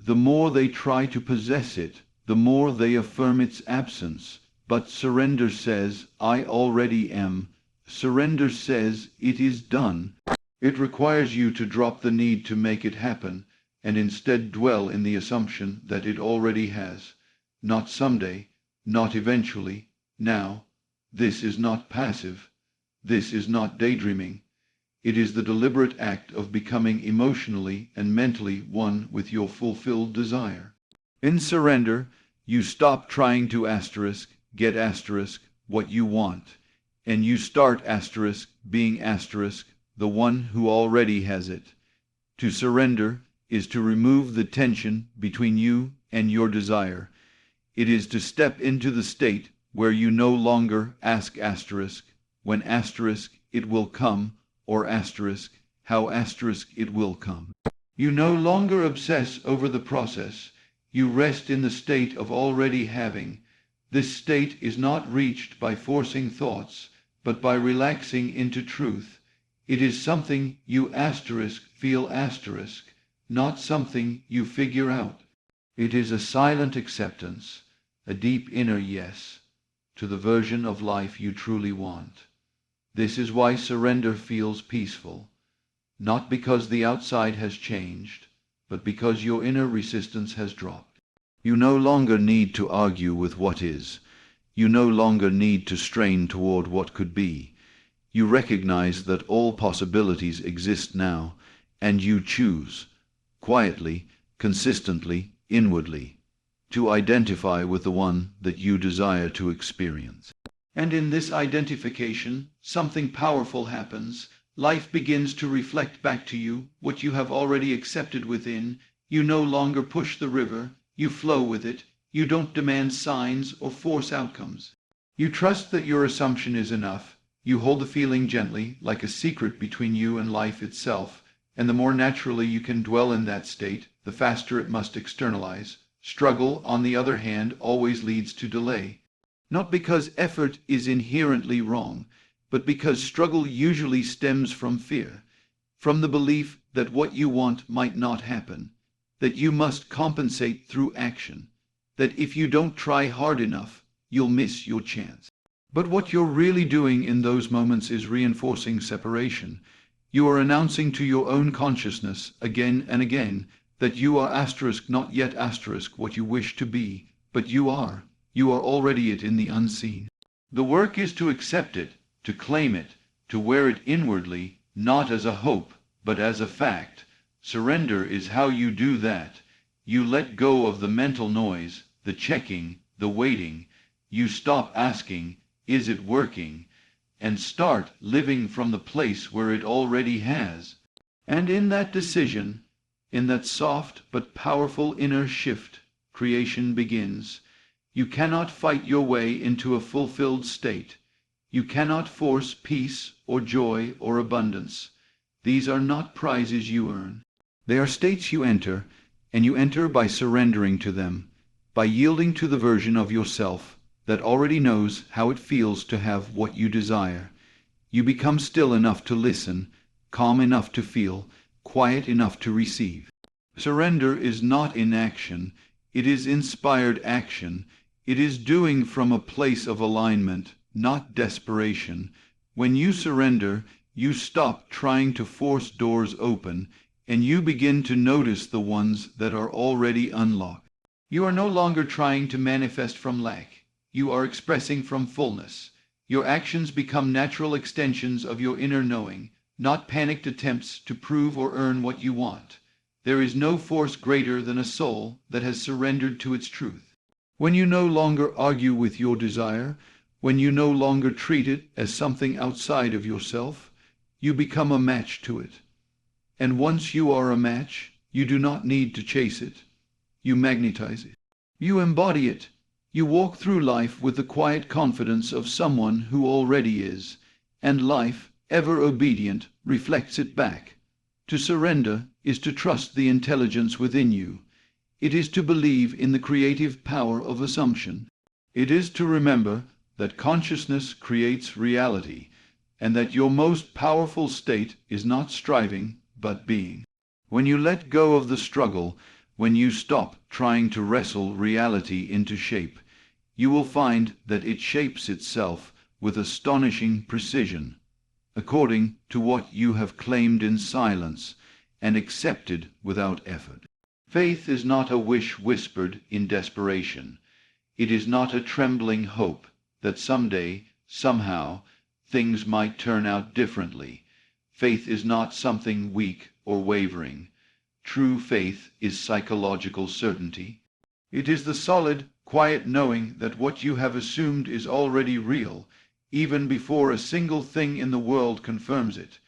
The more they try to possess it, the more they affirm its absence. But surrender says, I already am. Surrender says, it is done. It requires you to drop the need to make it happen and instead dwell in the assumption that it already has. Not someday, not eventually, now. This is not passive. This is not daydreaming. It is the deliberate act of becoming emotionally and mentally one with your fulfilled desire. In surrender, you stop trying to get what you want, and you start being the one who already has it. To surrender is to remove the tension between you and your desire. It is to step into the state where you no longer ask when it will come, or how it will come. You no longer obsess over the process. You rest in the state of already having. This state is not reached by forcing thoughts, but by relaxing into truth. It is something you feel not something you figure out. It is a silent acceptance, a deep inner yes, to the version of life you truly want. This is why surrender feels peaceful, not because the outside has changed, but because your inner resistance has dropped. You no longer need to argue with what is. You no longer need to strain toward what could be. You recognize that all possibilities exist now, and you choose, quietly, consistently, inwardly. to identify with the one that you desire to experience. And in this identification, something powerful happens. Life begins to reflect back to you what you have already accepted within. You no longer push the river, you flow with it. You don't demand signs or force outcomes. You trust that your assumption is enough. You hold the feeling gently, like a secret between you and life itself, and the more naturally you can dwell in that state, the faster it must externalize. Struggle, on the other hand, always leads to delay. Not because effort is inherently wrong, but because struggle usually stems from fear, from the belief that what you want might not happen, that you must compensate through action, that if you don't try hard enough, you'll miss your chance. But what you're really doing in those moments is reinforcing separation. You are announcing to your own consciousness again and again that you are asterisk, not yet asterisk, what you wish to be, but you are. You are already it in the unseen. The work is to accept it, to claim it, to wear it inwardly, not as a hope, but as a fact. Surrender is how you do that. You let go of the mental noise, the checking, the waiting. You stop asking, is it working? And start living from the place where it already has. And in that decision, in that soft but powerful inner shift, creation begins. You cannot fight your way into a fulfilled state. You cannot force peace or joy or abundance. These are not prizes you earn. They are states you enter, and you enter by surrendering to them, by yielding to the version of yourself that already knows how it feels to have what you desire. You become still enough to listen, calm enough to feel, quiet enough to receive. Surrender is not inaction, it is inspired action. It is doing from a place of alignment, not desperation. When you surrender, you stop trying to force doors open, and you begin to notice the ones that are already unlocked. You are no longer trying to manifest from lack. You are expressing from fullness. Your actions become natural extensions of your inner knowing, not panicked attempts to prove or earn what you want. There is no force greater than a soul that has surrendered to its truth. When you no longer argue with your desire, when you no longer treat it as something outside of yourself, you become a match to it. And once you are a match, you do not need to chase it. You magnetize it. You embody it. You walk through life with the quiet confidence of someone who already is, and life, ever obedient, reflects it back. To surrender is to trust the intelligence within you. It is to believe in the creative power of assumption. It is to remember that consciousness creates reality, and that your most powerful state is not striving, but being. When you let go of the struggle, when you stop trying to wrestle reality into shape, you will find that it shapes itself with astonishing precision, according to what you have claimed in silence and accepted without effort. Faith is not a wish whispered in desperation. It is not a trembling hope that someday, somehow, things might turn out differently. Faith is not something weak or wavering. True faith is psychological certainty. It is the solid, quiet knowing that what you have assumed is already real, even before a single thing in the world confirms it.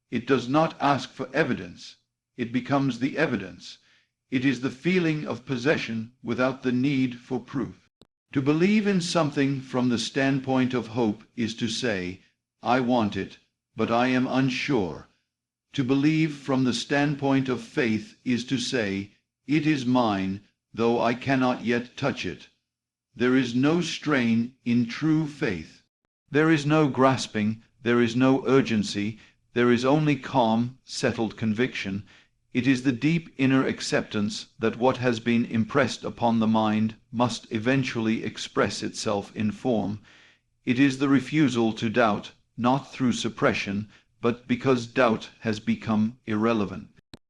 It does not ask for evidence. It becomes the evidence. It is the feeling of possession without the need for proof. To believe in something from the standpoint of hope is to say, I want it, but I am unsure. To believe from the standpoint of faith is to say, it is mine, though I cannot yet touch it. There is no strain in true faith. There is no grasping, there is no urgency, there is only calm, settled conviction. It is the deep inner acceptance that what has been impressed upon the mind must eventually express itself in form. It is the refusal to doubt, not through suppression, but because doubt has become irrelevant.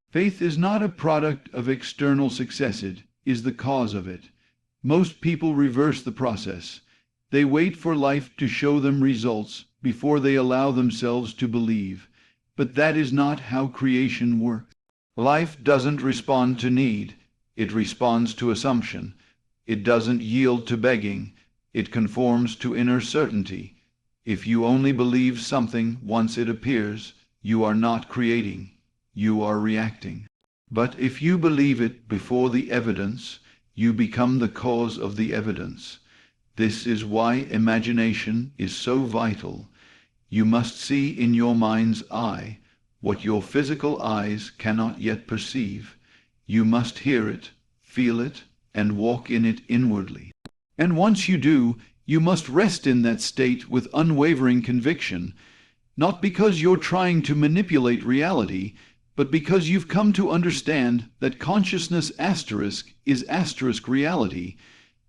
Faith is not a product of external success, it is the cause of it. Most people reverse the process. They wait for life to show them results before they allow themselves to believe. But that is not how creation works. Life doesn't respond to need, it responds to assumption. It doesn't yield to begging. It conforms to inner certainty. If you only believe something once it appears, you are not creating, you are reacting. But if you believe it before the evidence, you become the cause of the evidence. This is why imagination is so vital. You must see in your mind's eye what your physical eyes cannot yet perceive. You must hear it, feel it, and walk in it inwardly. And once you do, you must rest in that state with unwavering conviction, not because you're trying to manipulate reality, but because you've come to understand that consciousness asterisk is asterisk reality.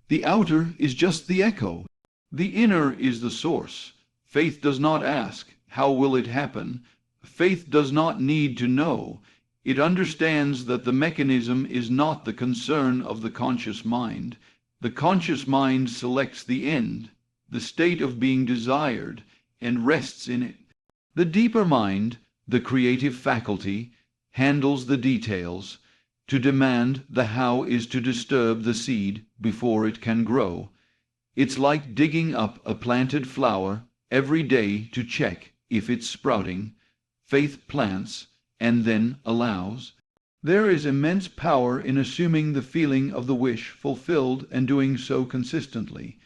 The outer is just the echo. The inner is the source. Faith does not ask, how will it happen? Faith does not need to know. It understands that the mechanism is not the concern of the conscious mind. The conscious mind selects the end, the state of being desired, and rests in it. The deeper mind, the creative faculty, handles the details. To demand the how is to disturb the seed before it can grow. It's like digging up a planted flower every day to check if it's sprouting. Faith plants and then allows. There is immense power in assuming the feeling of the wish fulfilled and doing so consistently.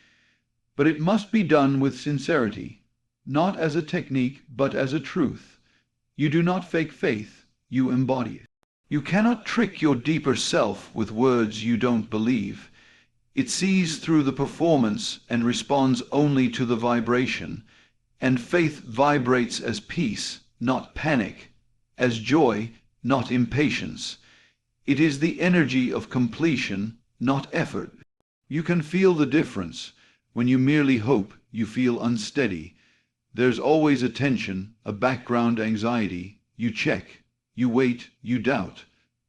But it must be done with sincerity, not as a technique but as a truth. You do not fake faith, you embody it. You cannot trick your deeper self with words you don't believe. It sees through the performance and responds only to the vibration. And faith vibrates as peace, not panic, as joy, not impatience. It is the energy of completion, not effort. You can feel the difference. When you merely hope, you feel unsteady. There's always a tension, a background anxiety. You check. You wait, you doubt.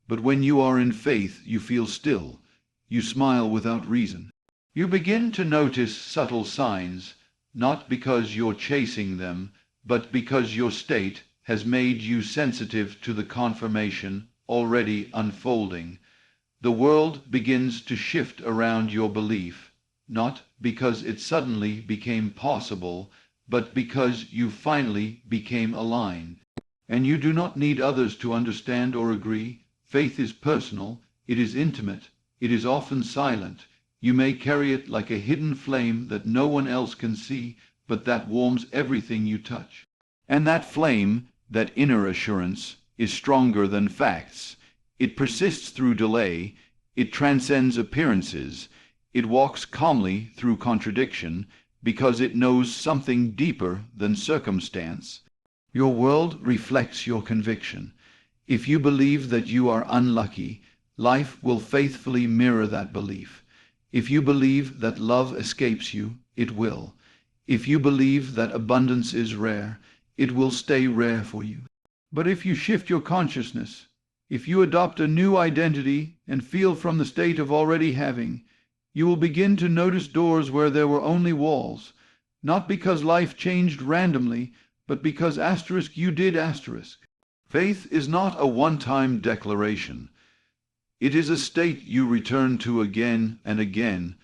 But when you are in faith, you feel still. You smile without reason. You begin to notice subtle signs, not because you're chasing them, but because your state has made you sensitive to the confirmation already unfolding. The world begins to shift around your belief, not because it suddenly became possible, but because you finally became aligned. And you do not need others to understand or agree. Faith is personal, it is intimate, it is often silent. You may carry it like a hidden flame that no one else can see, but that warms everything you touch. And that flame, that inner assurance, is stronger than facts. It persists through delay, it transcends appearances, it walks calmly through contradiction, because it knows something deeper than circumstance. Your world reflects your conviction. If you believe that you are unlucky, life will faithfully mirror that belief. If you believe that love escapes you, it will. If you believe that abundance is rare, it will stay rare for you. But if you shift your consciousness, if you adopt a new identity and feel from the state of already having, you will begin to notice doors where there were only walls, not because life changed randomly, but because asterisk you did asterisk. Faith is not a one-time declaration. It is a state you return to again and again,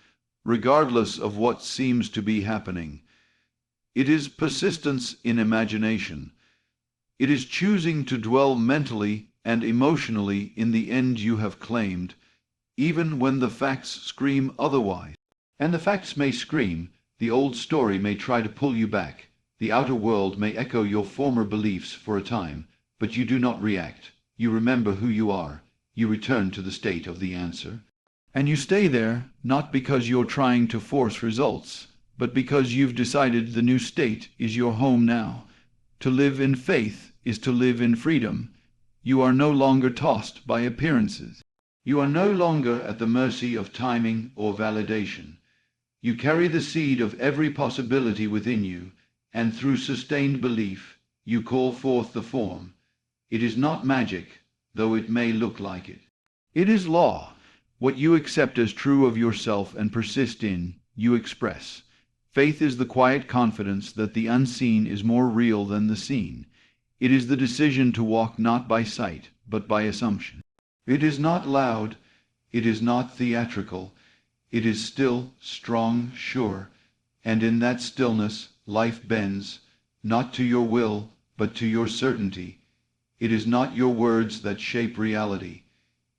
regardless of what seems to be happening. It is persistence in imagination. It is choosing to dwell mentally and emotionally in the end you have claimed, even when the facts scream otherwise. And the facts may scream, the old story may try to pull you back, the outer world may echo your former beliefs for a time, but you do not react. You remember who you are. You return to the state of the answer. And you stay there, not because you're trying to force results, but because you've decided the new state is your home now. To live in faith is to live in freedom. You are no longer tossed by appearances. You are no longer at the mercy of timing or validation. You carry the seed of every possibility within you, and through sustained belief, you call forth the form. It is not magic, though it may look like it. It is law. What you accept as true of yourself and persist in, you express. Faith is the quiet confidence that the unseen is more real than the seen. It is the decision to walk not by sight, but by assumption. It is not loud. It is not theatrical. It is still, strong, sure, and in that stillness life bends, not to your will, but to your certainty. It is not your words that shape reality.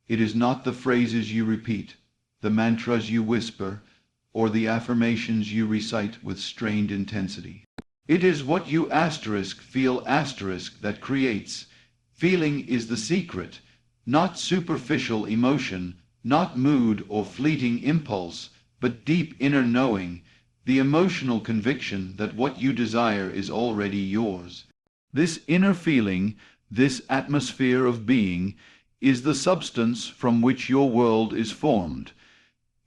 It is not the phrases you repeat, the mantras you whisper, or the affirmations you recite with strained intensity. It is what you feel that creates. Feeling is the secret, not superficial emotion, not mood or fleeting impulse, but deep inner knowing, the emotional conviction that what you desire is already yours. This inner feeling, this atmosphere of being, is the substance from which your world is formed.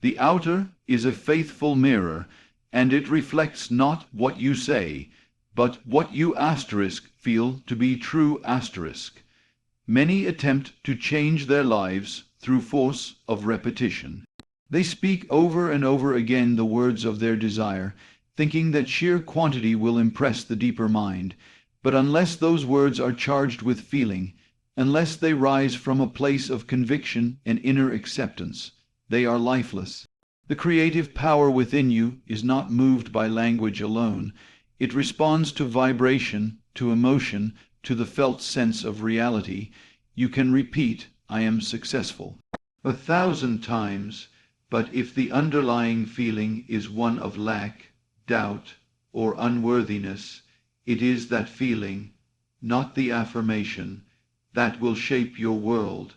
The outer is a faithful mirror, and it reflects not what you say, but what you feel to be true. Many attempt to change their lives through force of repetition. They speak over and over again the words of their desire, thinking that sheer quantity will impress the deeper mind. But unless those words are charged with feeling, unless they rise from a place of conviction and inner acceptance, they are lifeless. The creative power within you is not moved by language alone. It responds to vibration, to emotion, to the felt sense of reality. You can repeat, "I am successful," 1,000 times, but if the underlying feeling is one of lack, doubt, or unworthiness, it is that feeling, not the affirmation, that will shape your world.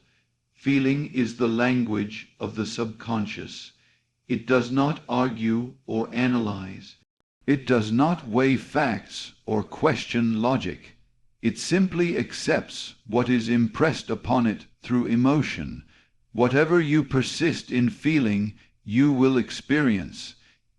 Feeling is the language of the subconscious. It does not argue or analyze. It does not weigh facts or question logic. It simply accepts what is impressed upon it through emotion. Whatever you persist in feeling, you will experience.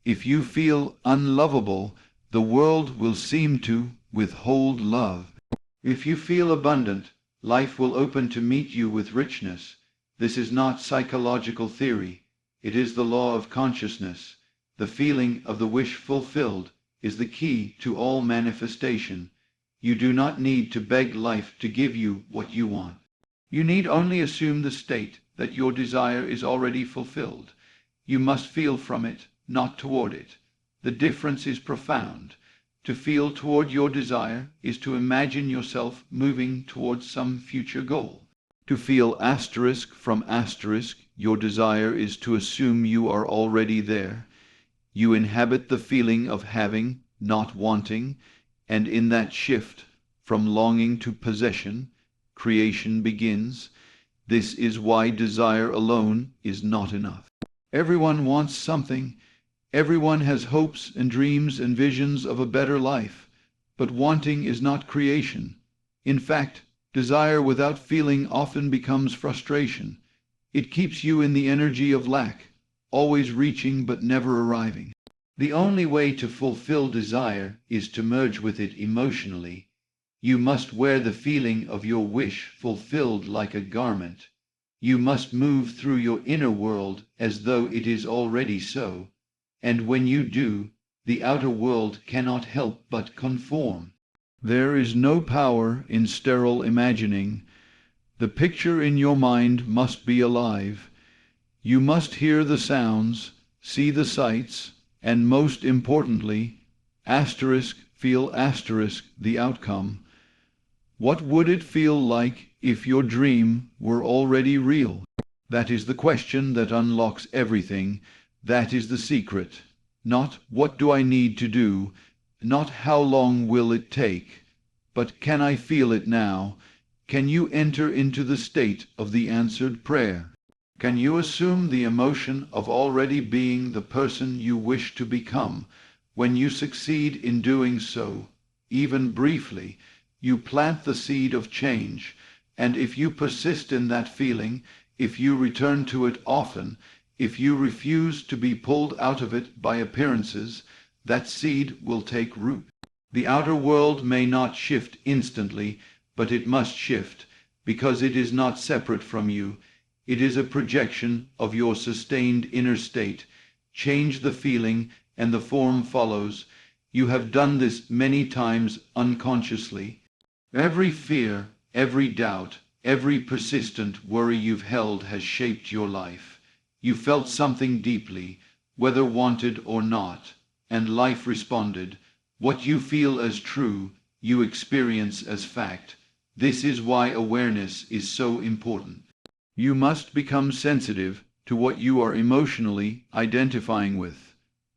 If you feel unlovable, the world will seem to withhold love. If you feel abundant, life will open to meet you with richness. This is not psychological theory. It is the law of consciousness. The feeling of the wish fulfilled is the key to all manifestation. You do not need to beg life to give you what you want. You need only assume the state that your desire is already fulfilled. You must feel from it, not toward it. The difference is profound. To feel toward your desire is to imagine yourself moving towards some future goal. To feel from your desire is to assume you are already there. You inhabit the feeling of having, not wanting, and in that shift from longing to possession, creation begins. This is why desire alone is not enough. Everyone wants something. Everyone has hopes and dreams and visions of a better life, but wanting is not creation. In fact, desire without feeling often becomes frustration. It keeps you in the energy of lack, always reaching but never arriving. The only way to fulfill desire is to merge with it emotionally. You must wear the feeling of your wish fulfilled like a garment. You must move through your inner world as though it is already so. And when you do, the outer world cannot help but conform. There is no power in sterile imagining. The picture in your mind must be alive. You must hear the sounds, see the sights, and most importantly, feel the outcome. What would it feel like if your dream were already real? That is the question that unlocks everything. That is the secret. Not what do I need to do, not how long will it take, but can I feel it now? Can you enter into the state of the answered prayer? Can you assume the emotion of already being the person you wish to become? When you succeed in doing so, even briefly, you plant the seed of change, and if you persist in that feeling, if you return to it often, if you refuse to be pulled out of it by appearances, that seed will take root. The outer world may not shift instantly, but it must shift, because it is not separate from you. It is a projection of your sustained inner state. Change the feeling, and the form follows. You have done this many times unconsciously. Every fear, every doubt, every persistent worry you've held has shaped your life. You felt something deeply, whether wanted or not, and life responded. What you feel as true, you experience as fact. This is why awareness is so important. You must become sensitive to what you are emotionally identifying with.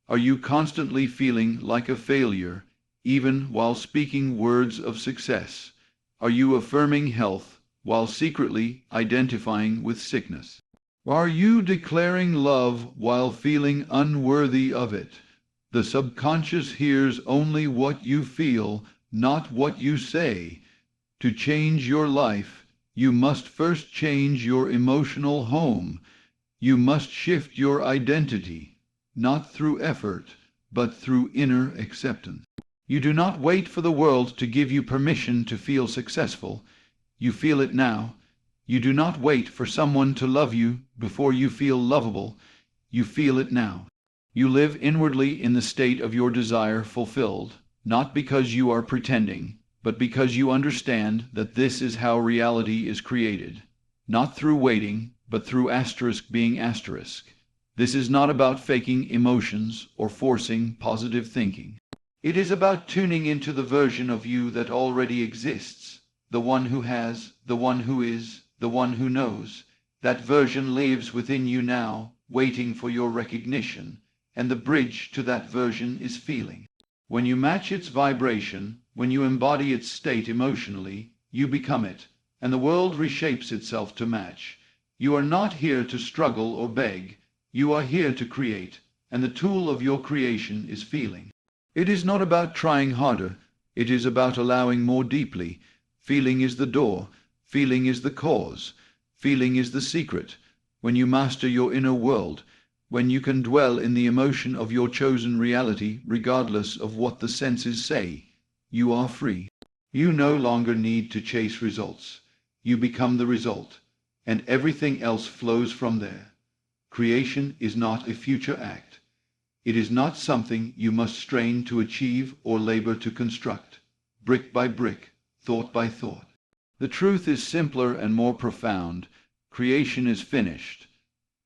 Are you constantly feeling like a failure, even while speaking words of success? Are you affirming health while secretly identifying with sickness? Are you declaring love while feeling unworthy of it? The subconscious hears only what you feel, not what you say. To change your life, you must first change your emotional home. You must shift your identity, not through effort, but through inner acceptance. You do not wait for the world to give you permission to feel successful. You feel it now. You do not wait for someone to love you before you feel lovable. You feel it now. You live inwardly in the state of your desire fulfilled, not because you are pretending, but because you understand that this is how reality is created, not through waiting, but through asterisk being asterisk. This is not about faking emotions or forcing positive thinking. It is about tuning into the version of you that already exists, the one who has, the one who is, the one who knows. That version lives within you now, waiting for your recognition, and the bridge to that version is feeling. When you match its vibration, when you embody its state emotionally, you become it, and the world reshapes itself to match. You are not here to struggle or beg. You are here to create, and the tool of your creation is feeling. It is not about trying harder. It is about allowing more deeply. Feeling is the door. Feeling is the cause. Feeling is the secret. When you master your inner world, when you can dwell in the emotion of your chosen reality, regardless of what the senses say, you are free. You no longer need to chase results. You become the result, and everything else flows from there. Creation is not a future act. It is not something you must strain to achieve or labor to construct, brick by brick, thought by thought. The truth is simpler and more profound. Creation is finished.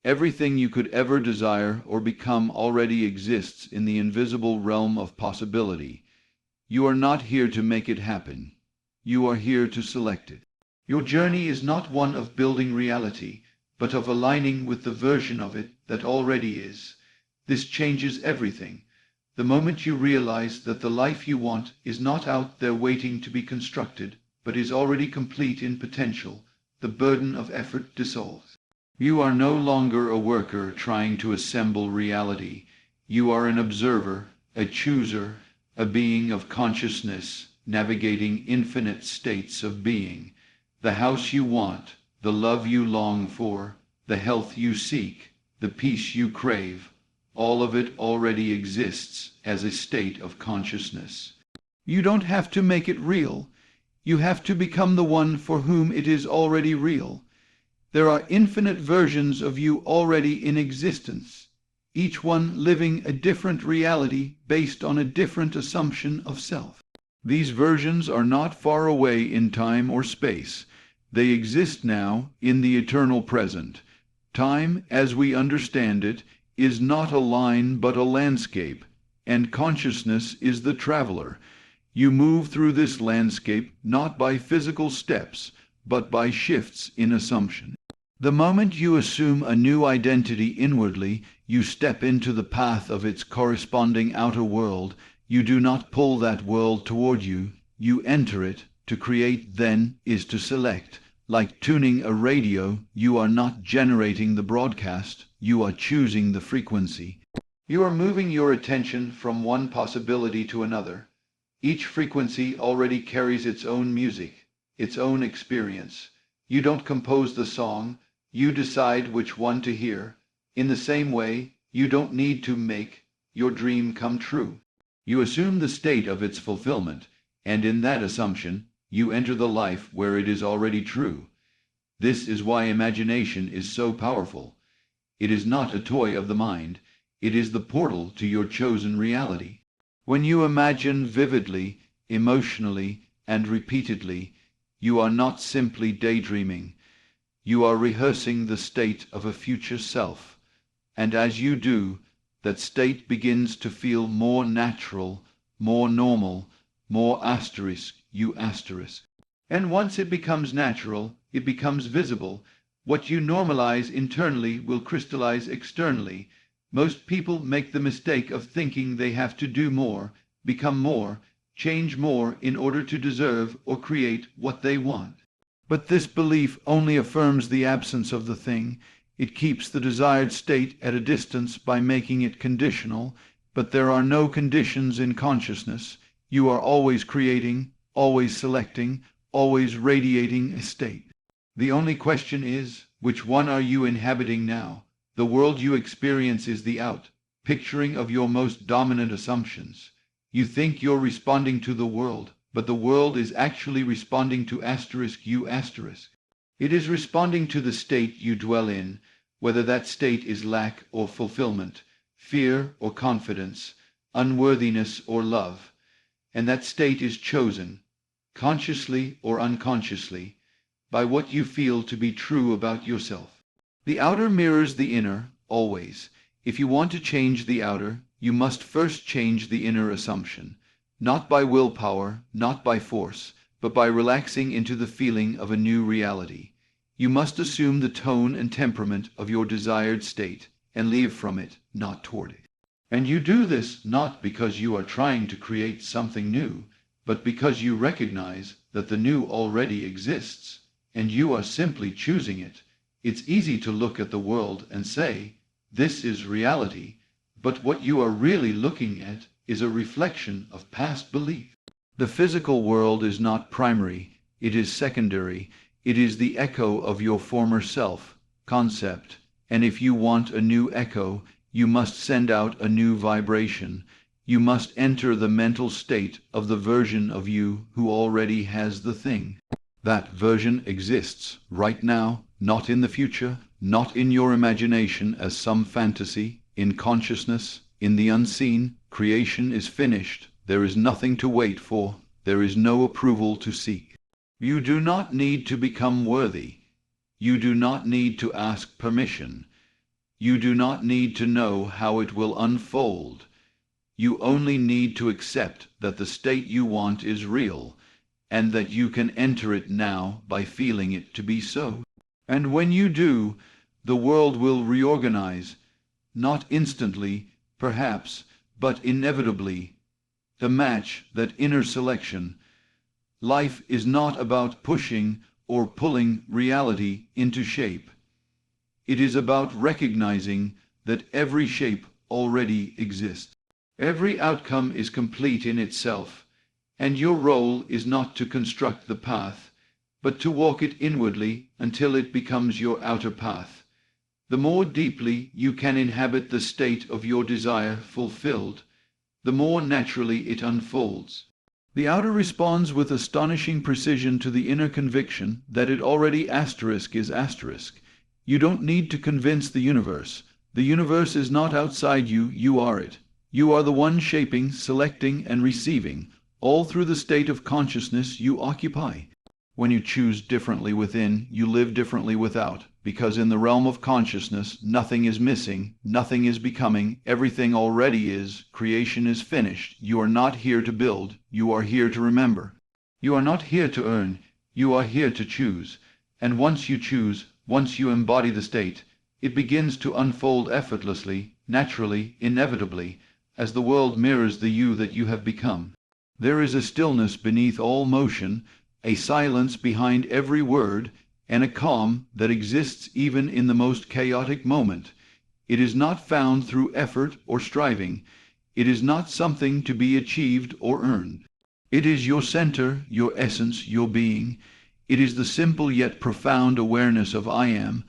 Everything you could ever desire or become already exists in the invisible realm of possibility. You are not here to make it happen. You are here to select it. Your journey is not one of building reality, but of aligning with the version of it that already is. This changes everything. The moment you realize that the life you want is not out there waiting to be constructed, but is already complete in potential, the burden of effort dissolves. You are no longer a worker trying to assemble reality. You are an observer, a chooser, a being of consciousness, navigating infinite states of being. The house you want, the love you long for, the health you seek, the peace you crave, all of it already exists as a state of consciousness. You don't have to make it real. You have to become the one for whom it is already real. There are infinite versions of you already in existence, each one living a different reality based on a different assumption of self. These versions are not far away in time or space. They exist now in the eternal present. Time, as we understand it, is not a line but a landscape, and consciousness is the traveler. You move through this landscape not by physical steps, but by shifts in assumption. The moment you assume a new identity inwardly, you step into the path of its corresponding outer world. You do not pull that world toward you. You enter it. To create, then, is to select. Like tuning a radio, you are not generating the broadcast. You are choosing the frequency. You are moving your attention from one possibility to another. Each frequency already carries its own music, its own experience. You don't compose the song. You decide which one to hear. In the same way, you don't need to make your dream come true. You assume the state of its fulfillment, and in that assumption, you enter the life where it is already true. This is why imagination is so powerful. It is not a toy of the mind. It is the portal to your chosen reality. When you imagine vividly, emotionally, and repeatedly, you are not simply daydreaming. You are rehearsing the state of a future self. And as you do, that state begins to feel more natural, more normal, more you asterisk. And once it becomes natural, it becomes visible. What you normalize internally will crystallize externally. Most people make the mistake of thinking they have to do more, become more, change more in order to deserve or create what they want. But this belief only affirms the absence of the thing. It keeps the desired state at a distance by making it conditional, but there are no conditions in consciousness. You are always creating, always selecting, always radiating a state. The only question is, which one are you inhabiting now? The world you experience is the picturing of your most dominant assumptions. You think you're responding to the world, but the world is actually responding to you asterisk. It is responding to the state you dwell in, whether that state is lack or fulfillment, fear or confidence, unworthiness or love. And that state is chosen, consciously or unconsciously, by what you feel to be true about yourself. The outer mirrors the inner, always. If you want to change the outer, you must first change the inner assumption, not by willpower, not by force, but by relaxing into the feeling of a new reality. You must assume the tone and temperament of your desired state, and leave from it, not toward it. And you do this not because you are trying to create something new, but because you recognize that the new already exists, and you are simply choosing it. It's easy to look at the world and say, this is reality, but what you are really looking at is a reflection of past belief. The physical world is not primary, it is secondary. It is the echo of your former self, concept, and if you want a new echo, you must send out a new vibration. You must enter the mental state of the version of you who already has the thing. That version exists right now, not in the future, not in your imagination as some fantasy, in consciousness, in the unseen. Creation is finished. There is nothing to wait for. There is no approval to seek. You do not need to become worthy. You do not need to ask permission. You do not need to know how it will unfold. You only need to accept that the state you want is real, and that you can enter it now by feeling it to be so. And when you do, the world will reorganize, not instantly, perhaps, but inevitably, to match that inner selection. Life is not about pushing or pulling reality into shape. It is about recognizing that every shape already exists. Every outcome is complete in itself, and your role is not to construct the path, but to walk it inwardly until it becomes your outer path. The more deeply you can inhabit the state of your desire fulfilled, the more naturally it unfolds. The outer responds with astonishing precision to the inner conviction that it already is. You don't need to convince the universe. The universe is not outside you, you are it. You are the one shaping, selecting, and receiving, all through the state of consciousness you occupy. When you choose differently within, you live differently without, because in the realm of consciousness, nothing is missing, nothing is becoming, everything already is, creation is finished. You are not here to build, you are here to remember. You are not here to earn, you are here to choose. And once you choose, once you embody the state, it begins to unfold effortlessly, naturally, inevitably, as the world mirrors the you that you have become. There is a stillness beneath all motion, a silence behind every word, and a calm that exists even in the most chaotic moment. It is not found through effort or striving. It is not something to be achieved or earned. It is your center, your essence, your being. It is the simple yet profound awareness of I am,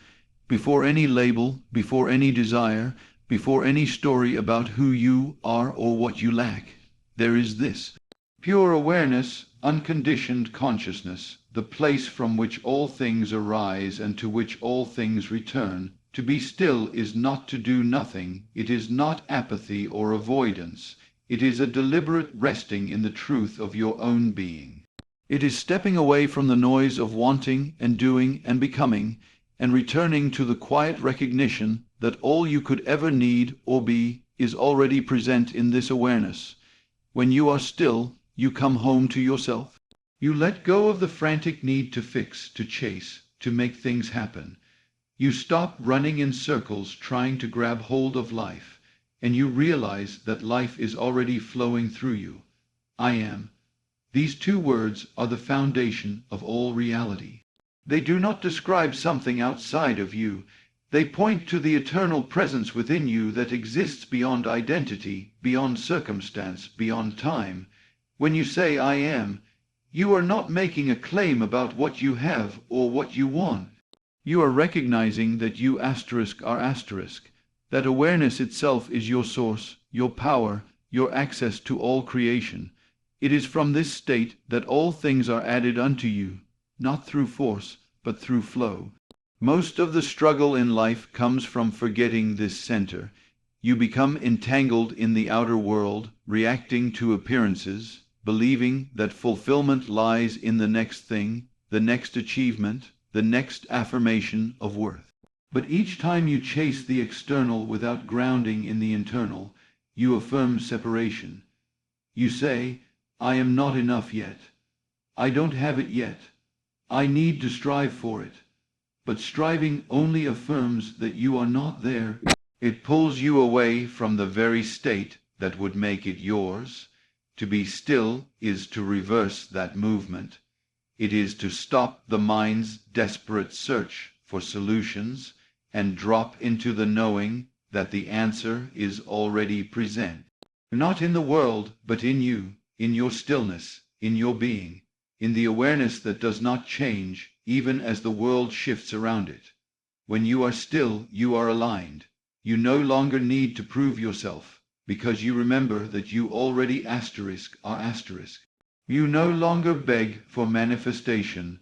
before any label, before any desire, before any story about who you are or what you lack. There is this. Pure awareness, unconditioned consciousness, the place from which all things arise and to which all things return. To be still is not to do nothing. It is not apathy or avoidance. It is a deliberate resting in the truth of your own being. It is stepping away from the noise of wanting and doing and becoming, and returning to the quiet recognition that all you could ever need or be is already present in this awareness. When you are still, you come home to yourself. You let go of the frantic need to fix, to chase, to make things happen. You stop running in circles trying to grab hold of life, and you realize that life is already flowing through you. I am. These two words are the foundation of all reality. They do not describe something outside of you. They point to the eternal presence within you that exists beyond identity, beyond circumstance, beyond time. When you say I am, you are not making a claim about what you have or what you want. You are recognizing that you are asterisk, that awareness itself is your source, your power, your access to all creation. It is from this state that all things are added unto you, not through force, but through flow. Most of the struggle in life comes from forgetting this center. You become entangled in the outer world, reacting to appearances, believing that fulfillment lies in the next thing, the next achievement, the next affirmation of worth. But each time you chase the external without grounding in the internal, you affirm separation. You say, I am not enough yet. I don't have it yet. I need to strive for it. But striving only affirms that you are not there. It pulls you away from the very state that would make it yours. To be still is to reverse that movement. It is to stop the mind's desperate search for solutions and drop into the knowing that the answer is already present. Not in the world, but in you, in your stillness, in your being, in the awareness that does not change even as the world shifts around it. When you are still, you are aligned. You no longer need to prove yourself, because you remember that you already are asterisk. You no longer beg for manifestation,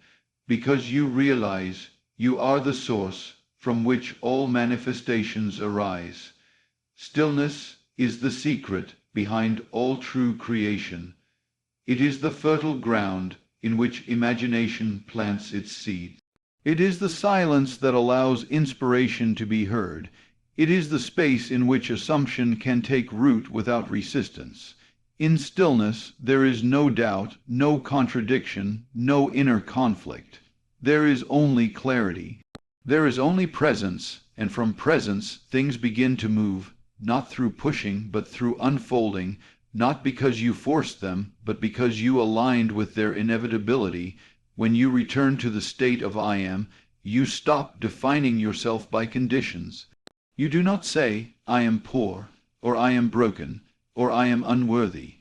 because you realize you are the source from which all manifestations arise. Stillness is the secret behind all true creation. It is the fertile ground in which imagination plants its seed. It is the silence that allows inspiration to be heard. It is the space in which assumption can take root without resistance. In stillness there is no doubt, no contradiction, no inner conflict. There is only clarity. There is only presence, and from presence things begin to move, not through pushing, but through unfolding, not because you forced them, but because you aligned with their inevitability. When you return to the state of I am, you stop defining yourself by conditions. You do not say, I am poor, or I am broken, or I am unworthy.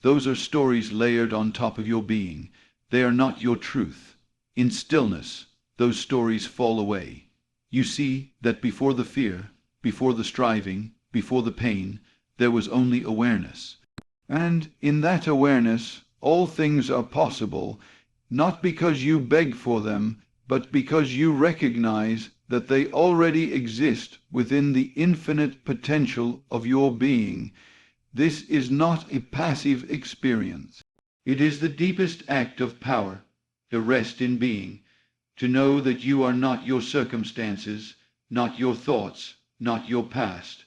Those are stories layered on top of your being. They are not your truth. In stillness, those stories fall away. You see that before the fear, before the striving, before the pain, there was only awareness. And in that awareness, all things are possible, not because you beg for them, but because you recognize that they already exist within the infinite potential of your being. This is not a passive experience. It is the deepest act of power, to rest in being, to know that you are not your circumstances, not your thoughts, not your past,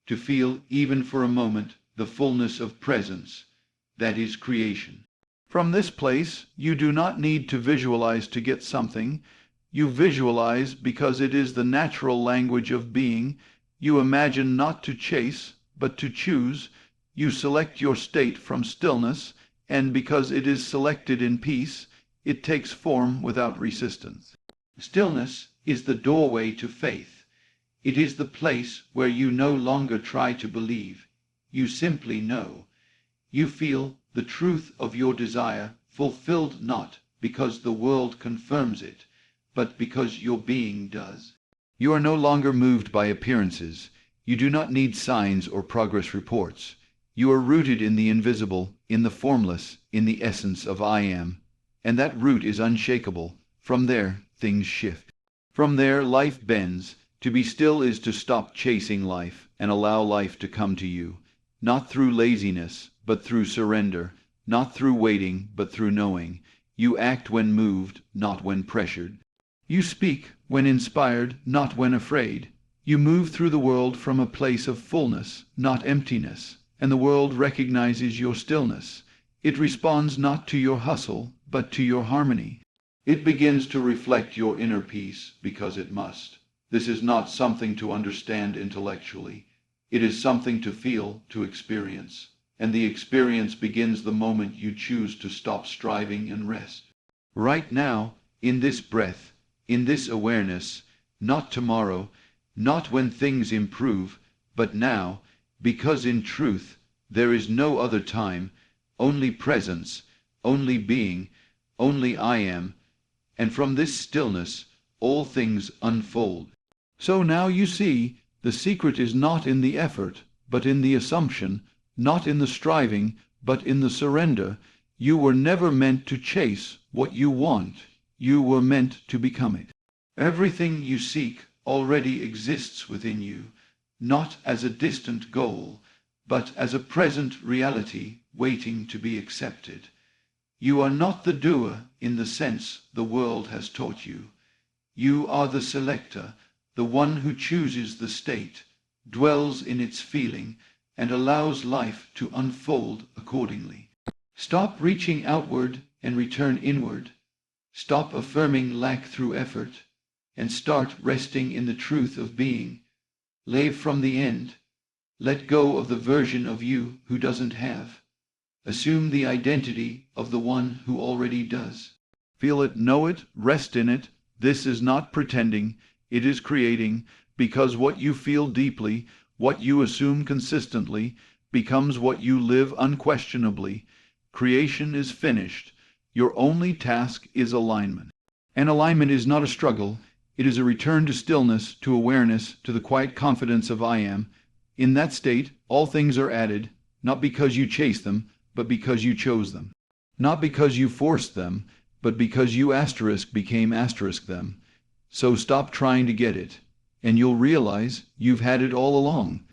to feel even for a moment the fullness of presence, that is creation. From this place, you do not need to visualize to get something. You visualize because it is the natural language of being. You imagine not to chase, but to choose. You select your state from stillness, and because it is selected in peace, it takes form without resistance. Stillness is the doorway to faith. It is the place where you no longer try to believe. You simply know. You feel the truth of your desire fulfilled not because the world confirms it, but because your being does. You are no longer moved by appearances. You do not need signs or progress reports. You are rooted in the invisible, in the formless, in the essence of I am. And that root is unshakable. From there, things shift. From there, life bends. To be still is to stop chasing life and allow life to come to you. Not through laziness, but through surrender. Not through waiting, but through knowing. You act when moved, not when pressured. You speak when inspired, not when afraid. You move through the world from a place of fullness, not emptiness, and the world recognizes your stillness. It responds not to your hustle, but to your harmony. It begins to reflect your inner peace because it must. This is not something to understand intellectually. It is something to feel, to experience. And the experience begins the moment you choose to stop striving and rest. Right now, in this breath, in this awareness, not tomorrow, not when things improve, but now, because in truth there is no other time, only presence, only being, only I am, and from this stillness all things unfold. So now you see, the secret is not in the effort, but in the assumption, not in the striving, but in the surrender. You were never meant to chase what you want. You were meant to become it. Everything you seek already exists within you, not as a distant goal, but as a present reality waiting to be accepted. You are not the doer in the sense the world has taught you. You are the selector, the one who chooses the state, dwells in its feeling, and allows life to unfold accordingly. Stop reaching outward and return inward. Stop affirming lack through effort, and start resting in the truth of being. Leave from the end. Let go of the version of you who doesn't have. Assume the identity of the one who already does. Feel it, know it, rest in it. This is not pretending, it is creating, because what you feel deeply, what you assume consistently, becomes what you live unquestionably. Creation is finished. Your only task is alignment. And alignment is not a struggle. It is a return to stillness, to awareness, to the quiet confidence of I am. In that state, all things are added, not because you chase them, but because you chose them. Not because you forced them, but because you became them. So stop trying to get it, and you'll realize you've had it all along.